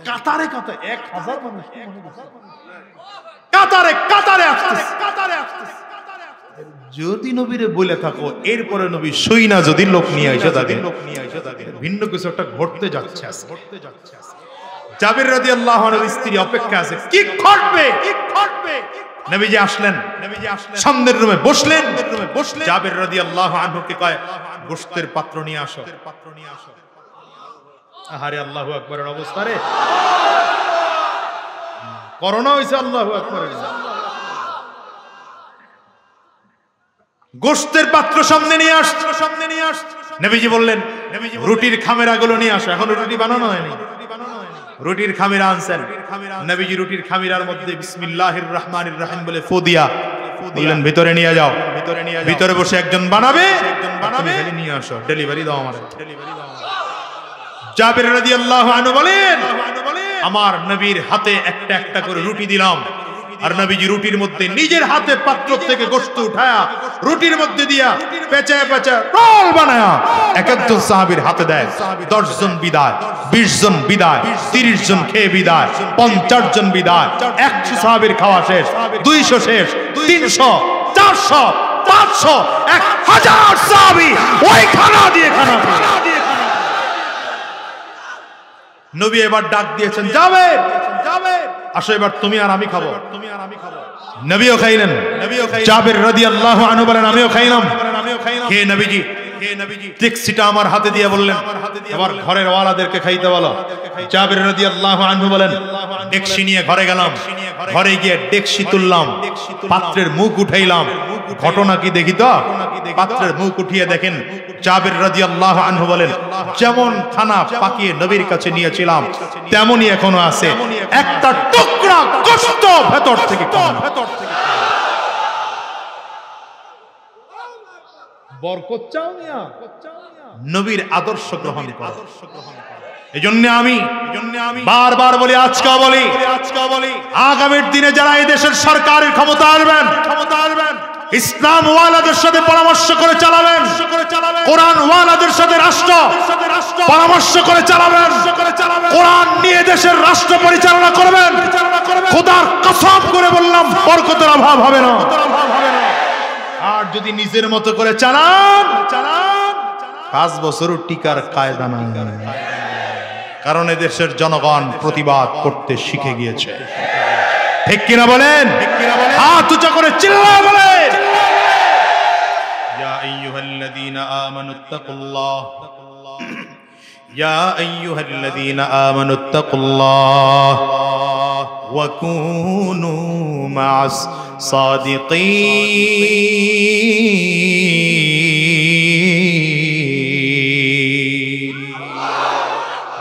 কাতারে 1000 মানুষ কাতারে আসতেছে। যদি নবীরে বলে থাকো, এরপরে নবী সইনা যদি লোক নিয়ে আইসা থাকে, ভিন্ন কিছু একটা ঘটতে যাচ্ছে। জাবির রাদিয়াল্লাহু আনহুর স্ত্রী অপেক্ষা আছে, কি ঘটবে। নবীজি আসলেন, সামনের রুমে বসলেন। জাবের রাদিয়াল্লাহু আনহুকে কয়, গোশতের পাত্র নিয়ে আসো। আহারে আল্লাহু আকবারের অবস্থা রে, করোনা হইছে। আল্লাহু আকবার। গোশতের পাত্র সামনে নিয়ে আসছে। নবীজি বললেন, রুটির খামেরাগুলো নিয়ে আসো। এখন রুটি বানানো হয়নি, রুটির খামিরা আনছেন। নবীজি রুটির খামিরার মধ্যে বিসমিল্লাহির রহমানির রহিম বলে ফু দিয়া বললেন, ভিতরে নিয়ে যাও। ভিতরে বসে একজন বানাবে, খালি নিয়ে আসো, ডেলিভারি দাও আমার। জাবের রাদিয়াল্লাহু আনহু বলেন, আমার নবীর হাতে একটা একটা করে রুটি দিলাম, আর নবীজি রুটির মধ্যে নিজের হাতে পাত্র থেকে গোশত উঠায়া রুটির মধ্যে দিয়া পেঁচায় পেঁচায় রোল বানায়া এক একজন সাহাবীর হাতে দেয়। 10 জন বিদায়, 20 জন বিদায়, 30 জন খেয়ে বিদায়, 50 জন বিদায়। 100 সাহাবীর খাওয়া শেষ, 200 শেষ, 300, 400, 500, 1000 সাহাবী ওই খানা দিয়ে খানা খেয়ে। নবী এবার ডাক দিয়েছেন, যাবে আসো, এবার তুমি আর আমি খাবো। নবীও খাইলেন। জাবের রাদিয়াল্লাহু আনহু বলেন, আমিও খাইলাম। খেয়ে নবীজি ট্যাক্সিটা আমার হাতে দিয়ে বললেন, আবার ঘরের ওয়ালাদেরকে খাইতে বলো। জাবের রাদিয়াল্লাহু আনহু বলেন, ডেকসি নিয়ে ঘরে গেলাম। ঘরে গিয়ে ডেকসি তুললাম, পাত্রের মুখ উঠাইলাম। ঘটনা কি দেখি তো, পাত্রের মুখ উঠিয়ে দেখেন জাবের রাদিয়াল্লাহু আনহু বলেন, যেমন খানা পাকিয়ে নবীর কাছে নিয়েছিলাম তেমনই এখনো আছে, একটা টুকরা গোশত ভেতর থেকে কম। বরকত চাও মিয়া, নবীর আদর্শ গ্রহণ করো। এজন্য আমি বারবার বলি, আজকে বলি, আগামীর দিনে যারা এই দেশের সরকারের ক্ষমতা আসবেন, ইসলাম ওয়ালাদের সাথে পরামর্শ করে চালাবেন, কোরআন ওয়ালাদের সাথে রাষ্ট্র পরামর্শ করে চালাবেন, কোরআন নিয়ে দেশের রাষ্ট্র পরিচালনা করবেন। খোদার কসম করে বললাম, বরকতের অভাব হবে না। আর যদি নিজের মতো করে চালান, 5 বছরও টিকার কায়দা নাই, কারণ এদেশের জনগণ প্রতিবাদ করতে শিখে গিয়েছে। ঠিক কিনা বলেন? হাত উঁচা করে চিল্লায় বলেন, ইয়া আইয়ুহাল্লাযীনা আমানুত্তাকুল্লাহ, ইয়া আইয়ুহাল্লাযীনা আমানুত্তাকুল্লাহ ওয়া কুনু মা'আস সাদিকিন।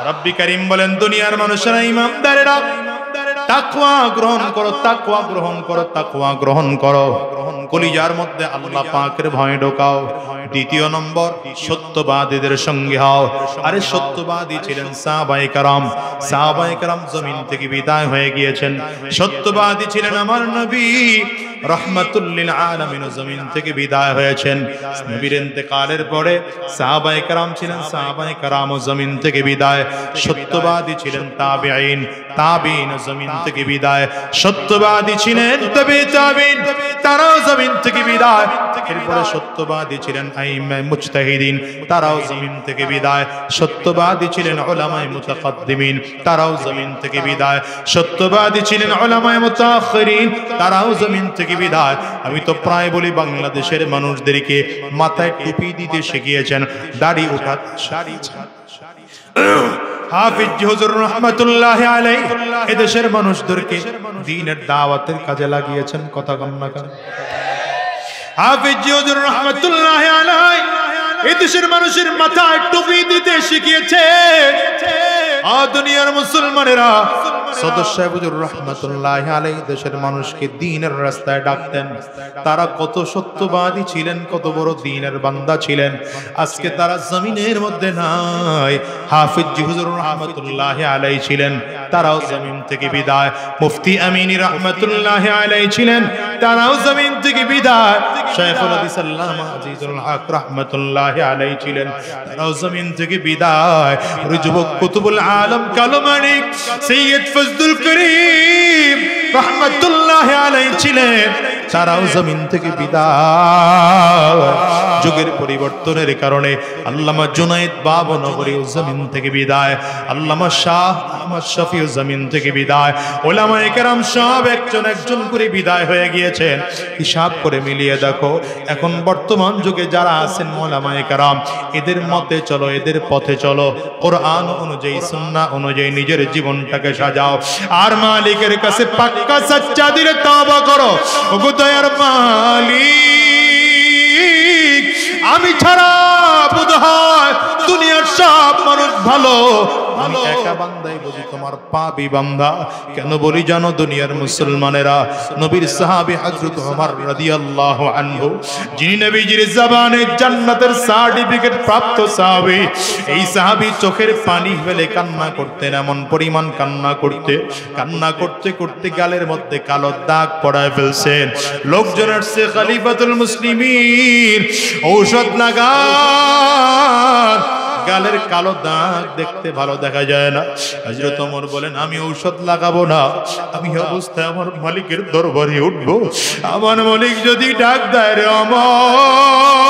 রব্বি করিম বলেন, দুনিয়ার মানুষেরা, ইমানদারেরা, তাকওয়া গ্রহণ করো, তাকওয়া গ্রহণ করো, তাকওয়া গ্রহণ করো। কলিজার মধ্যে আল্লাহ পাকের ভয় ঢোকাও। দ্বিতীয় নম্বর, সত্যবাদীদের সঙ্গে হও। আরে সত্যবাদী ছিলেন সাহাবায়ে কেরাম। সাহাবায়ে কেরাম জমিন থেকে বিদায় হয়ে গিয়েছেন। সত্যবাদী ছিলেন আমার নবী রাহমাতুল লিল আলামিন, জমিন থেকে বিদায় হয়েছেন। নবীর ইন্তেকালের পরে সাহাবায়ে কেরাম ছিলেন, সাহাবায়ে কেরাম জমিন থেকে বিদায়। সত্যবাদী ছিলেন তাবেঈন, তাবেঈন জমিন থেকে বিদায়। সত্যবাদী ছিলেন তাবেঈন, তারাও জমিন থেকে বিদায়। এরপরে সত্যবাদী ছিলেন আইম্মায়ে মুজতাহিদিন, তারাও জমিন থেকে বিদায়। সত্যবাদী ছিলেন উলামায়ে মুতাকাদ্দিমিন, তারাও জমিন থেকে বিদায়। সত্যবাদী ছিলেন উলামায়ে মুতাআখিরিন, তারাও জমিন থেকে বিদায়। আমি তো প্রায় বলি, বাংলাদেশের মানুষদেরকে মাথায় টুপি দিতে শিখিয়েছেন, দাড়ি ওঠা হাফিজ হুজুর রাহমাতুল্লাহি আলাইহি এদেশের মানুষদেরকে দ্বীনের দাওয়াতের কাজে লাগিয়েছেন। কথা কম না কেন? হাফিজ হুজুর রাহমাতুল্লাহি আলাইহি এদেশের মানুষের মাথায় টুপি দিতে শিখিয়েছে। দুনিয়ার মুসলমানেরা, সদস্য হুজুর রাহমাতুল্লাহি আলাইহি দেশের মানুষকে দ্বীনের রাস্তায় ডাকতেন। তারা কত সত্যবাদী ছিলেন, কত বড় দ্বীনের বান্দা ছিলেন। আজকে তারা জমিনের মধ্যে নাই। হাফিজ হুজুর রাহমাতুল্লাহি আলাইহি ছিলেন, তারাও জমিন থেকে বিদায়। মুফতি আমিনী রাহমাতুল্লাহি আলাইহি ছিলেন, তারাও জমিন থেকে বিদায়। শাইখুল হাদিস আল্লামা আজিজুল হক রাহমাতুল্লাহি আলাইহি ছিলেন, তারাও জমিন থেকে বিদায়। যুবক কুতুবুল আলম কালমানিক সৈয়দ ফজলুল করিম রাহমাতুল্লাহি আলাইহি ছিলেন, তারাও জমিন থেকে বিদায়। যুগের পরিবর্তনের কারণে আল্লামা জুনায়েদ বাবনগরীও জমিন থেকে বিদায়, আল্লামা শাহ আহমদ শফিও জমিন থেকে বিদায়, ওলামায়ে কেরাম সব একজন একজন করে বিদায় হয়ে গিয়েছেন। হিসাব করে মিলিয়ে দেখো এখন বর্তমান যুগে যারা আছেন ওলামায়ে কেরাম, এদের মতে চলো, এদের পথে চলো, কোরআন অনুযায়ী সুন্নাহ অনুযায়ী নিজের জীবনটাকে সাজাও, আর মালিকের কাছে পাক্কা সচ্চা দিলে তওবা করো। ওগো দয়ার মালিক, আমি ছাড়া বোধহয় দুনিয়ার সব মানুষ ভালো, আমি একা বান্দাই বুঝি তোমার পাপী বান্দা। কেন বলি জানো? দুনিয়ার মুসলমানেরা নবীর সাহাবী হযরত ওমর রাদিয়াল্লাহু আনহু, যিনি নবীজির জবানে জান্নাতের সার্টিফিকেট প্রাপ্ত সাহাবী, এই সাহাবী চোখের পানি ফেলে কান্না করতেন, এমন পরিমাণ কান্না করতে করতে গালের মধ্যে কালো দাগ পড়ায় ফেলছেন। লোকজন আসছে, খলিফাতুল মুসলিমিন ঔষধ লাগান, গালের কালো দাগ দেখতে ভালো দেখা যায় না। হযরত ওমর বলেন, আমি ঔষধ লাগাবো না, আমি অবস্থায় আমার মালিকের দরবারে উঠবো। আমার মালিক যদি ডাক দেয়, রে ওমর,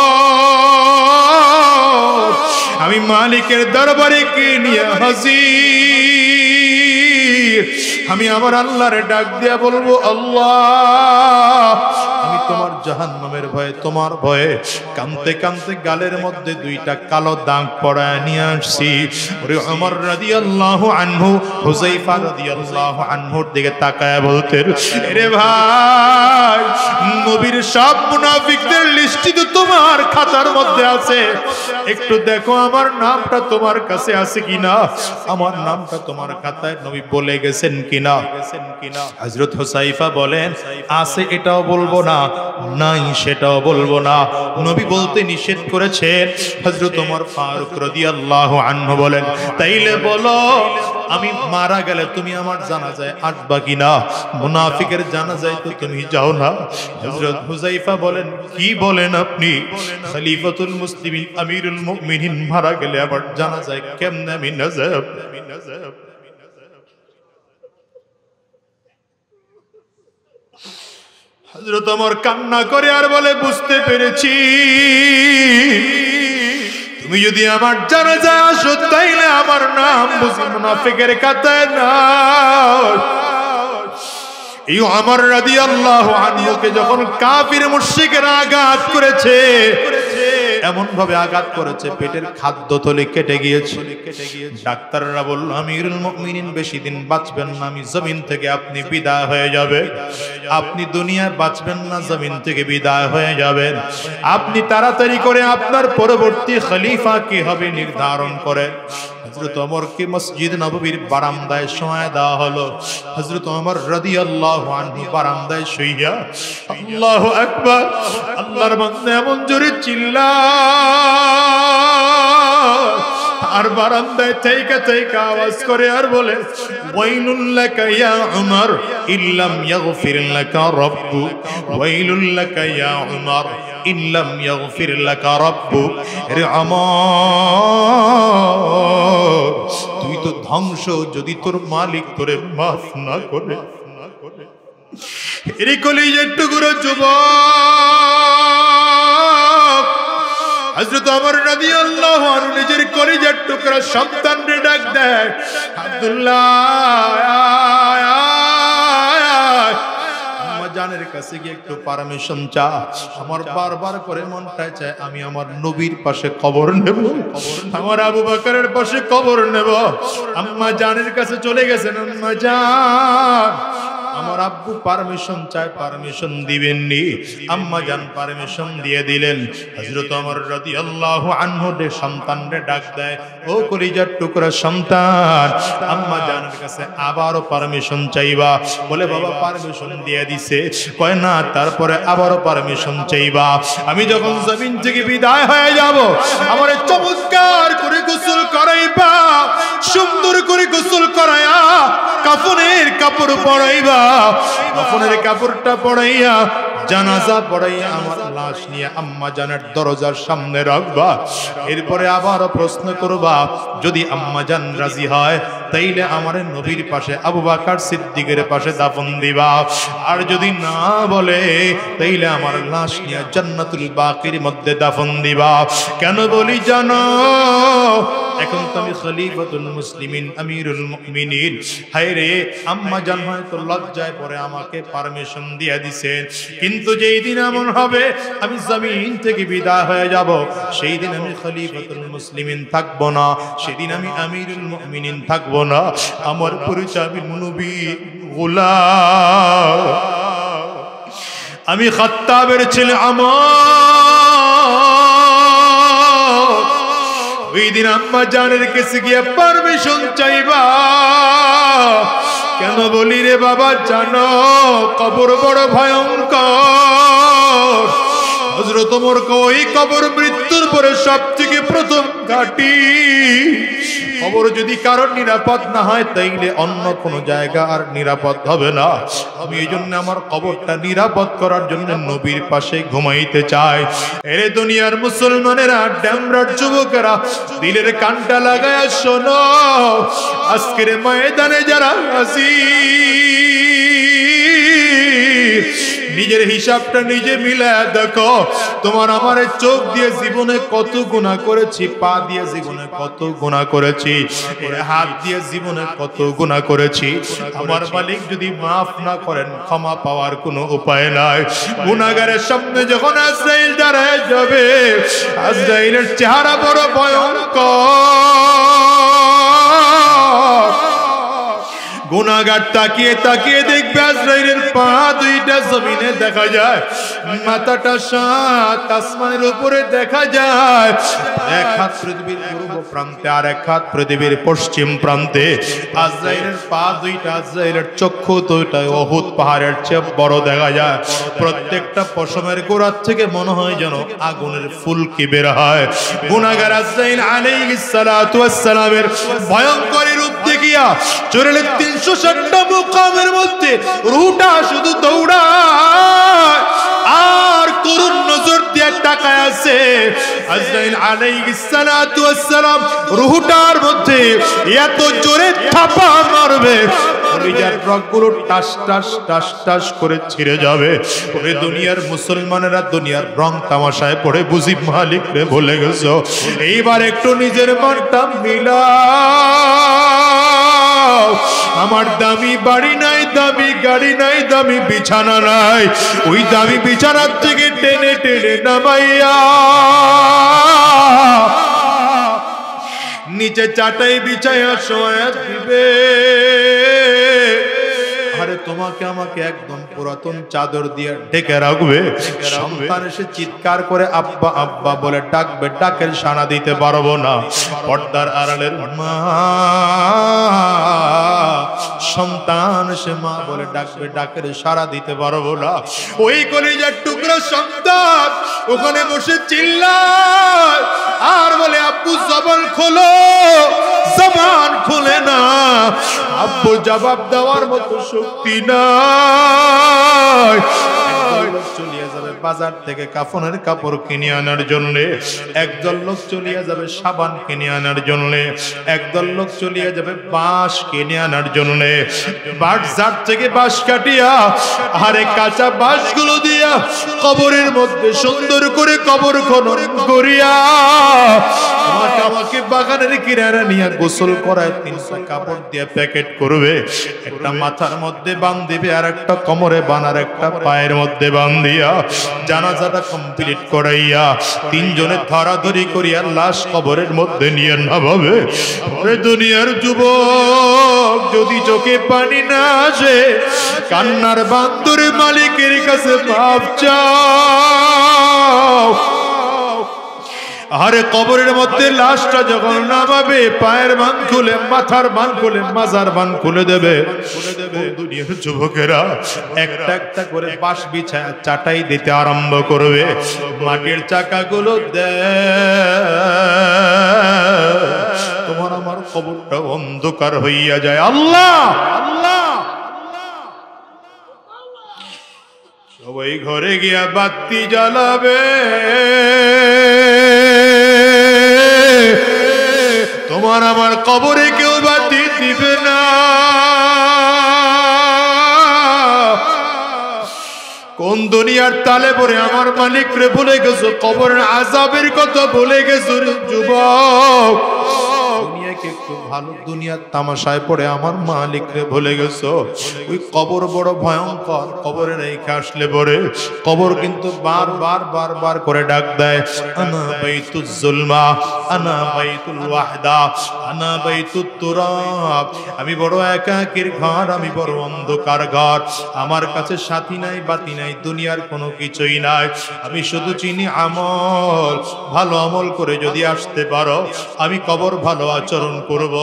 আমি মালিকের দরবারে কে নিয়ে হাজির, আমি আমার আল্লাহর ডাক দিয়া বলবো, আল্লাহ, আমি তোমার জাহান্নামের ভয়ে, তোমার ভয়ে কাঁদতে কাঁদতে গালের মধ্যে দুইটা কালো দাগ পড়ায় নিয়ে আসছি। ওরে ওমর রাদিয়াল্লাহু আনহু হুযায়ফা রাদিয়াল্লাহু আনহুর দিকে তাকায় বলতেন, আরে ভাই, নবীর সব মুনাফিকদের লিস্ট তো তোমার খাতার মধ্যে আছে, একটু দেখো আমার নামটা তোমার কাছে আছে কিনা, আমার নামটা তোমার খাতায় নবী বলে গেছেন কিনা। হযরত হুযায়ফা বলেন, আছে এটাও বলবো না, নাই সেটাও বলবো না। নবী বলতে নিষেধ করেছেন। হযরত ওমর ফারুক রাদিয়াল্লাহু আনহু বলেন, তাইলে বলো, আমি মারা গেলে তুমি আমার জানাজায় আসবা কিনা? মুনাফিকের জানাজায় তো তুমি যাও না। হযরত হুযায়ফা বলেন, কি বলেন আপনি? খলিফাতুল মুসলিমিন আমিরুল মুমিনিন মারা গেলে আবার জানাজায় কেমনে আমি না যাব? হযরত ওমর কান্না করে আর বলে, বুঝতে পেরেছি, তুমি যদি আমার জানাজায় আসো তাইলে আমার নাম বুঝি মুনাফিকের খাতায় না। এই ওমর রাদিয়াল্লাহু আনহুকে যখন কাফির মুশরিকরা আঘাত করেছে, এমন ভাবে আঘাত করেছে পেটের খাদ্যথলি কেটে গিয়েছে। ডাক্তাররা বলল, আমিরুল মুমিনিন বেশি দিন বাঁচবেন না, আমি জমিন থেকে আপনি বিদায় হয়ে যাবে, আপনি দুনিয়ায় বাঁচবেন না, জমিন থেকে বিদায় হয়ে যাবেন। আপনি তাড়াতাড়ি করে আপনার পরবর্তী খলিফা কি হবে নির্ধারণ করে। হযরত ওমরকে মসজিদ নববীর বারান্দায় শোয়া দেওয়া হলো। হযরত ওমর রাদিয়াল্লাহু আনহু বারান্দায় শুইয়া আল্লাহু আকবার, আল্লাহর বান্দা এমন জোরে চিল্লায়, আর বারান্দায় থেকে থেকে আওয়াজ করে আর বলে, ওয়াইলুল লাকা ইয়া উমর ইল্লাম ইয়াগফির লাকা রাব্বুক, ওয়াইলুল লাকা ইয়া উমর ইল্লাম ইয়াগফির লাকা রাব্বুক। রে আমর, তুই তো ধ্বংস যদি তোর মালিক তোরে মাফ না করে। এর কলিজার টুকরো যুবক হযরত ওমর রাদিয়াল্লাহু আনহু নিজের কলিজার টুকরা সন্তানকে ডাক দেয়, আব্দুল্লাহ, জানের কাছে গিয়ে একটু পারমিশন চা। আমার বারবার করে মনটা চায় আমি আমার নবীর পাশে কবর নেব, আমার আবু বকরের পাশে কবর নেব। আম্মা জানের কাছে চলে গেছেন, আম্মা জান, আমার আব্বু পারমিশন চায়, পারমিশন দিবেননি। আম্মা জান পারমিশন দিয়ে দিলেন। হযরত ওমর রাদিয়াল্লাহু আনহু সন্তানরে ডাক দেয়, ও কলিজার টুকরা সন্তান, আম্মা জানের কাছে আবারও পারমিশন চাইবা। বলে, বাবা পারমিশন দিয়ে দিছে। কয় না, তারপরে আবারও পারমিশন চাইবা। আমি যখন জমিন থেকে বিদায় হয়ে যাব, আমার চমৎকার করে গোসল করাইবা, সুন্দর করে গোসল করাইয়া কাফনের কাপড় পরাইবা, কাফনের কাপড়টা পরাইয়া জানাজা পড়াইয়া আমার লাশ নিয়ে আম্মা জানের দরজার সামনে রাখবা। এরপরে আবার প্রশ্ন করবা, যদি আম্মা জান রাজি হয় তাইলে আমার নবীর পাশে আবু বকর সিদ্দিকের পাশে দাফন দিবা, আর যদি না বলে তাইলে আমার লাশ নিয়ে জান্নাতুল বাকির মধ্যে দাফন দিবা। কেন বলি জানো? এখন তো আমি খলিফাতুল মুসলিমিন, আমিরুল মুমিনিন। হায় রে, আম্মা জান হয়তো লজ্জায় পরে আমাকে পারমিশন দিয়ে দিছে, কিন্তু যেই দিন এমন হবে আমি জমিন থেকে বিদায় হয়ে যাব, সেই দিন আমি খলিফাতুল মুসলিমিন থাকবো না, সেদিন আমি আমিরুল মুমিনিন থাকবো না। আমার পরিচয় আমি নবী গোলাম, আমি খাত্তাবের ছেলে। ওই দিন আম্মা জানের কাছে গিয়ে পারমিশন চাইবা। কেন বলি রে বাবা? জানো কবর বড় ভয়ঙ্কর। হযরত ওমর কই কবর মৃত্যুর পরে সবথেকে প্রথম ঘাঁটি। কবর যদি কারণ নিরাপদ না হয় তাইলে অন্য কোন জায়গা আর নিরাপদ হবে না। আমি এই জন্য আমার কবরটা নিরাপদ করার জন্য নবীর পাশে ঘুমাইতে চাই। এরে দুনিয়ার মুসলমানেরা, ড্যামরার যুবকেরা, দিলের কানটা লাগায়া শোনো, আজকের ময়দানে যারা হাজির, নিজের হিসাবটা নিজে মিলায়া দেখো। তোমার আমার চোখ দিয়ে জীবনে কত গুনাহ করেছি, পা দিয়ে জীবনে কত গুনাহ করেছি, হাত দিয়ে জীবনে কত গুনাহ করেছি। আমার মালিক যদি মাফ না করেন, ক্ষমা পাওয়ার কোনো উপায় নাই। গুনাহগারের সামনে যখন আজরাইল দাঁড়ায় যাবে, আজরাইলের চেহারা বড় ভয়ঙ্কর। গুনাহগার তাকিয়ে তাকিয়ে দেখবে আজরাইলের পা দুইটা জমিনে দেখা যায়, মাথাটা সাত আসমানের উপরে দেখা যায়। এক হাত পৃথিবীর পূর্ব প্রান্তে আর এক হাত পৃথিবীর পশ্চিম প্রান্তে। আজরাইলের পা দুইটা, আজরাইলের চক্ষু দুইটা উহুদ পাহাড়ের চেয়ে বড় দেখা যায়। প্রত্যেকটা পশমের গোড়ার থেকে মনে হয় যেন আগুনের ফুলকি বের হয়। গুনাহগার আজরাইল আলাইহিস সালাতু ওয়াস সালামের ভয়ঙ্কর রূপ দেখিয়া চড়লে 360টা মুকামের মধ্যে রুহটা শুধু দৌড়ায় আর করুণ নজর দিয়ে তাকায় আছে। আজরাইল আলাইহিস সালাতু ওয়াস সালাম রুহটার মধ্যে এত জোরে থাপা মারবে, কলিজার রগগুলো টাস টাস টাস টাস করে ছিঁড়ে যাবে। ওরে দুনিয়ার মুসলমানেরা দুনিয়ার রং তামাশায় পড়ে বুঝি মালিক রে ভুলে গেছো। এইবার একটু নিজের মনটা মিলাও। আমার দামি বাড়ি নাই, দামি গাড়ি নাই, দামি বিছানা নাই, ওই দামি বিছানার থেকে টেনে টেনে নামাইয়া নিচে চাটাই বিছায়া শোয়া দিবে। আরে তোমাকে আমাকে একদম পুরাতন চাদর দিয়ে ঢেকে রাখবে। সন্তান এসে চিৎকার করে আব্বা আব্বা বলে ডাকবে, ডাকের সাড়া দিতে পারবো না। পর্দার আড়ালের মা, সন্তান এসে মা বলে ডাকবে, ডাকের সাড়া দিতে পারবো না। ওই কলিজার টুকরা সন্তান ওখানে বসে চিল্লায় আর বলে আব্বু জবান খোলো, জবান খুলে না। আব্বু জবাব দেওয়ার মতো শক্তি নাই। চলিয়ে যাবে বাজার থেকে কাফনের কাপড় কিনে আনার জন্য, একদল লোক চলিয়ে যাবে সাবান কিনে আনার জন্য, একদল লোক চলিয়ে যাবে বাঁশ কিনে আনার জন্য। বাজার থেকে বাঁশ কাটিয়া আরে কাঁচা বাঁশগুলো দিয়া কবরের মধ্যে সুন্দর করে কবর খনন করিয়া আমাকে বাগানের কিনারা নিয়ে গোসল করায় 300 কাপড় দিয়ে প্যাকেট করবে। একটা মাথার মধ্যে বাঁধিবে, আর একটা কোমরে বানার, একটা পায়ের মধ্যে বাঁধিয়া জানাজাটা কমপ্লিট করাইয়া 3 জনে ধরাধরি করিয়া লাশ কবরের মধ্যে নিয়ে নামাবে। ওরে দুনিয়ার যুবক, যদি চোখে পানি না আসে, কান্নার বান্দরে মালিকের কাছে মাপ চাও। আরে কবরের মধ্যে লাশটা যখন নামাবে, পায়ের বান খুলে, মাথার বান খুলে, মাজার বান খুলে দেবে। দুনিয়ার যুবকেরা একটা একটা করে বাঁশ বিছায় চাটাই দিতে আরম্ভ করবে। মাটির চাকাগুলো তোমার আমার কবরটা অন্ধকার হইয়া যায়। আল্লাহ আল্লাহ সবাই ঘরে গিয়া বাতি জ্বালাবে, তোমার আমার কবরে কেউ বাতি দিবে না। কোন দুনিয়ার তালে পরে আমার মালিক রে ভুলে গেছো, কবরের আযাবের কথা ভুলে গেছো রে যুবক। দুনিয়াকে একটু ভালো, দুনিয়ার তামাশায় পড়ে আমার মালিক রে ভুলে গেছো। ওই কবর বড় ভয়ঙ্কর। কবরে রেখে আসলে পরে কবর কিন্তু বারবার করে ডাক দেয়, আনা বাইতুজ জুলমা, আনা বাইতুল ওয়াহদা, আনা বাইতুত তুরাব। আমি বড় একাকীর ঘর, আমি বড় অন্ধকার ঘর, আমার কাছে সাথী নাই বাতি নাই, দুনিয়ার কোনো কিছুই নাই। আমি শুধু চিনি আমল। ভালো আমল করে যদি আসতে পারো আমি কবর ভালো আচরণ করব,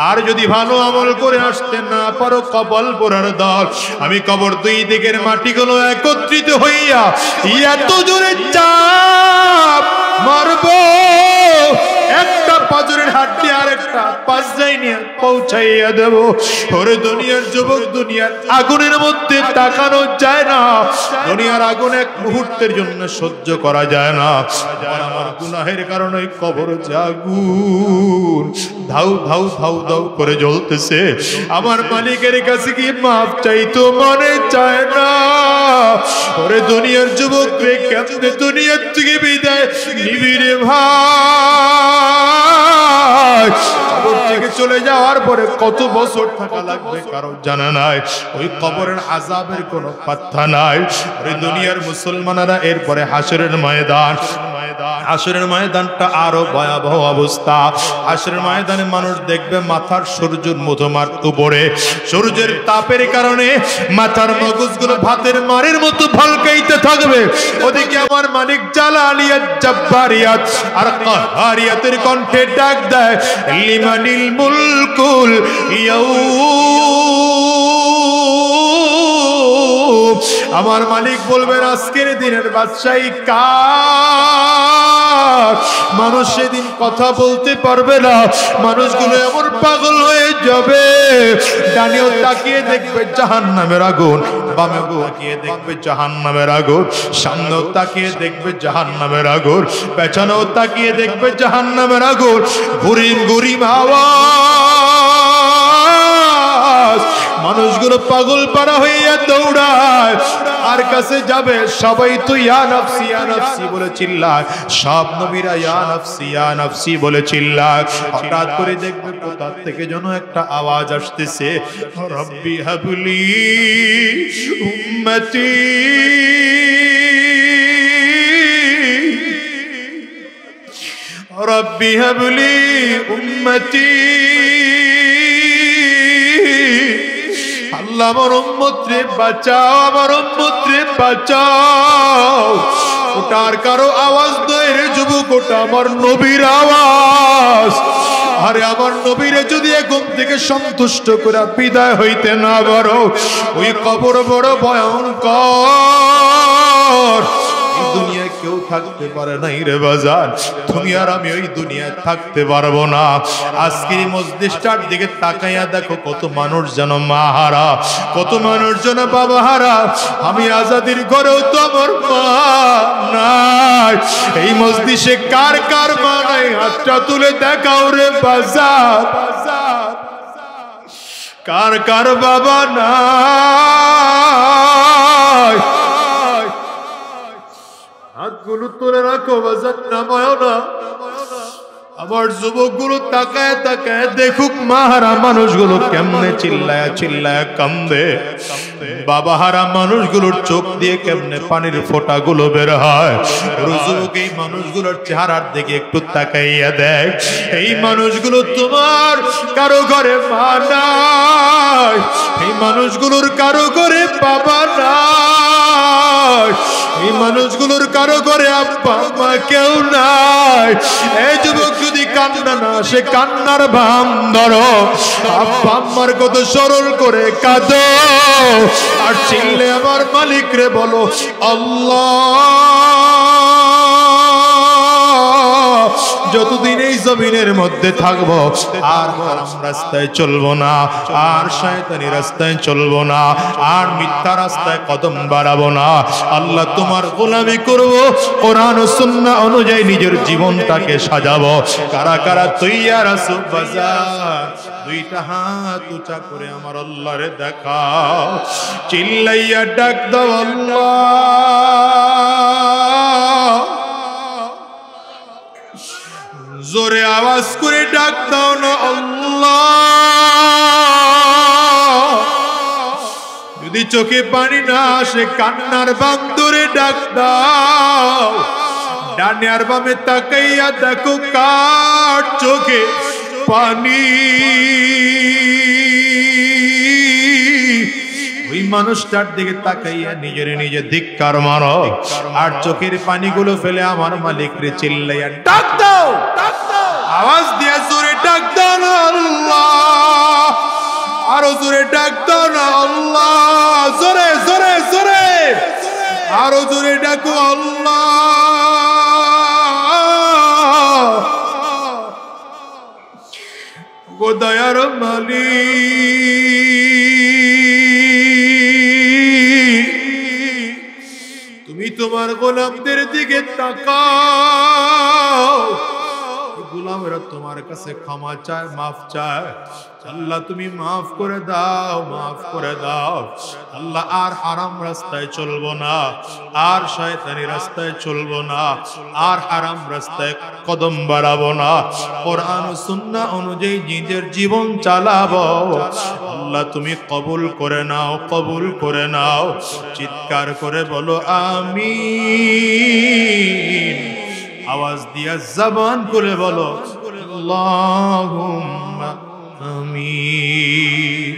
আর যদি ভালো আমল করে আসতে না পারো কবর পোড়ার দল। আমি কবর দুই দিকের মাটিগুলো একত্রিত হইয়া এত জোরে চাপ মারব, একটা পাজরের হাড্ডি আর একটা পাঁচজাই নিয়ে পৌঁছাইয়া দেব। ওরে দুনিয়ার যুবক, দুনিয়ার আগুনের মধ্যে তাকানো যায় না। দুনিয়ার আগুন এক মুহূর্তের জন্য সহ্য করা যায় না। আমার গুনাহের কারণে কবর আগুন ধাউ ধাউ ধাউ ধাউ করে জ্বলতেছে। আমার মালিকের কাছে কি মাফ চাইতো মনে চায় না। ওরে দুনিয়ার যুবক রে, কেমনে দুনিয়ার থেকে বিদায় নিবি রে ভাই? কবর থেকে চলে যাওয়ার পরে কত বছর থাকা লাগবে কারো জানা নাই। ওই কবরের আযাবের কোনো পাত্তা নাই। ওই দুনিয়ার মুসলমানেরা এরপরে হাসরের ময়দান, হাসরের ময়দানটা আরো ভয়াবহ অবস্থা। হাসরের ময়দানে মানুষ দেখবে মাথার সূর্যের মধুমার উপরে, সূর্যের তাপের কারণে মাথার মগজগুলো ভাতের মারের মতো ভলকাইতে থাকবে। ওদিকে আমার মালিক জালালিয়াত জব্বারিয়াত আর কাহারিয়াতের কণ্ঠে ডাক দেয়, লিমানিল মুলকুল ইয়াউম। আমার মালিক বলবেন আজকের দিনের বাদশাহী কার? মানুষ সেদিন কথা বলতে পারবে না। মানুষগুলো এমন পাগল হয়ে যাবে, ডানেও তাকিয়ে দেখবে জাহান্নামের আগুন, বামেও তাকিয়ে দেখবে জাহান্নামের আগুন, সামনেও তাকিয়ে দেখবে জাহান্নামের আগুন, পেছনেও তাকিয়ে দেখবে জাহান্নামের আগুন। গুরিম গুরিম আওয়াজ, মানুষগুলো পাগল পারা হইয়া দৌড়ায়। আর কাছে যাবে সবাই তো ইয়া নাফসি ইয়া নাফসি বলে চিল্লায়। সব নবীরা ইয়া নাফসি ইয়া নাফসি বলে চিল্লায়। হঠাৎ করে দেখবে কোথা থেকে যেন একটা আওয়াজ আসতেছে, রব্বি হাবলি উম্মতি, রব্বি হাবলি উম্মতি। আল্লাহ আমার উম্মত রে বাঁচাও, আমার উম্মত রে বাঁচাও। ওটার কারো আওয়াজ নয় রে যুবক, ওটা আমার নবীর আওয়াজ। আরে আমার নবীরে যদি ঘুম থেকে সন্তুষ্ট করে বিদায় হইতে না পারো, ওই কবর বড় ভয়ঙ্কর। দুনিয়ায় কেউ থাকতে পারে নাই রে বাজার, তুমি আর আমি ওই দুনিয়ায় থাকতে পারবো না। আজকের মজলিসটার দিকে তাকাইয়া দেখো, কত মানুষ যেন মা হারা, কত মানুষ যেন বাবা হারা। আমি আজাদির ঘরেও তো আমার মা নাই। এই মজলিসে কার কার মা নাই? হাতটা তুলে দেখাও রে বাজার। কার কার বাবা নাই? হাতগুলো তুলে রাখো বাজার, নামায় না। আমার যুবকগুলো তাকায় তাকায় দেখুক মাহারা মানুষগুলো কেমনে চিল্লায়া চিল্লায়া কান্দে। বাবা হারা মানুষগুলোর চোখ দিয়ে কেমনে পানির ফোঁটাগুলো বের হয়। যুবক এই মানুষগুলোর চেহারার দিকে একটু তাকাইয়া দেখ। এই মানুষগুলো তোমার কারো ঘরে মা নাই, এই মানুষগুলোর কারো ঘরে বাবা নাই, এই মানুষগুলোর কারো ঘরে আব্বা মা কেউ নাই। এই যুবক যদি কান্না না, সে কান্নার ভান ধরো, আব্বা আম্মার কত সরল করে কাঁদো। আর চিল্লে আমার মালিক রে বলো, আল্লাহ যতদিন এই জমিনের মধ্যে থাকবো আর হারাম রাস্তায় চলবো না, আর শয়তানি রাস্তায় চলবো না, আর মিথ্যা রাস্তায় কদম বাড়াবো না। আল্লাহ তোমার গোলামি করব, কোরআন ও সুন্নাহ অনুযায়ী নিজের জীবনটাকে সাজাবো। কারা কারা তৈয়ার আছো বাজার? দুইটা হাত উঁচা করে আমার আল্লাহরে দেখাও, চিল্লাইয়া ডাক দাও আল্লাহ। জোরে আওয়াজ করে ডাক দাও না আল্লাহ। যদি চোখে পানি না আসে কান্নার বান্দরে ডাক দাও। ডানে আর বামে তাকাইয়া দেখো কার চোখে পানি, ওই মানুষটার দিকে তাকাইয়া নিজের নিজে ধিক্কার মারো, আর চোখের পানিগুলো ফেলে আমার মালিক রে চিল্লাইয়া ডাক দাও। আওয়াজ দিয়া জোরে ডাক দাও না আল্লাহ, আরো জোরে ডাক দাও না আল্লাহ, জোরে জোরে জোরে আরো জোরে ডাকো আল্লাহ। গো দয়ার মালিক, তুমি তোমার গোলামদের দিকে তাকাও। গোলামেরা তোমার কাছে ক্ষমা চায়, মাফ চায়। আল্লাহ তুমি মাফ করে দাও, মাফ করে দাও। আল্লাহ আর হারাম রাস্তায় চলবো না, আর শয়তানি রাস্তায় চলবো না, আর হারাম রাস্তায় কদম বাড়াবো না। কোরআন ও সুন্নাহ অনুযায়ী নিজের জীবন চালাবো। আল্লাহ তুমি কবুল করে নাও, কবুল করে নাও। চিৎকার করে বলো আমিন। আওয়াজ দিয়া জবান খুলে বলো আল্লাহুম্মা আমিন।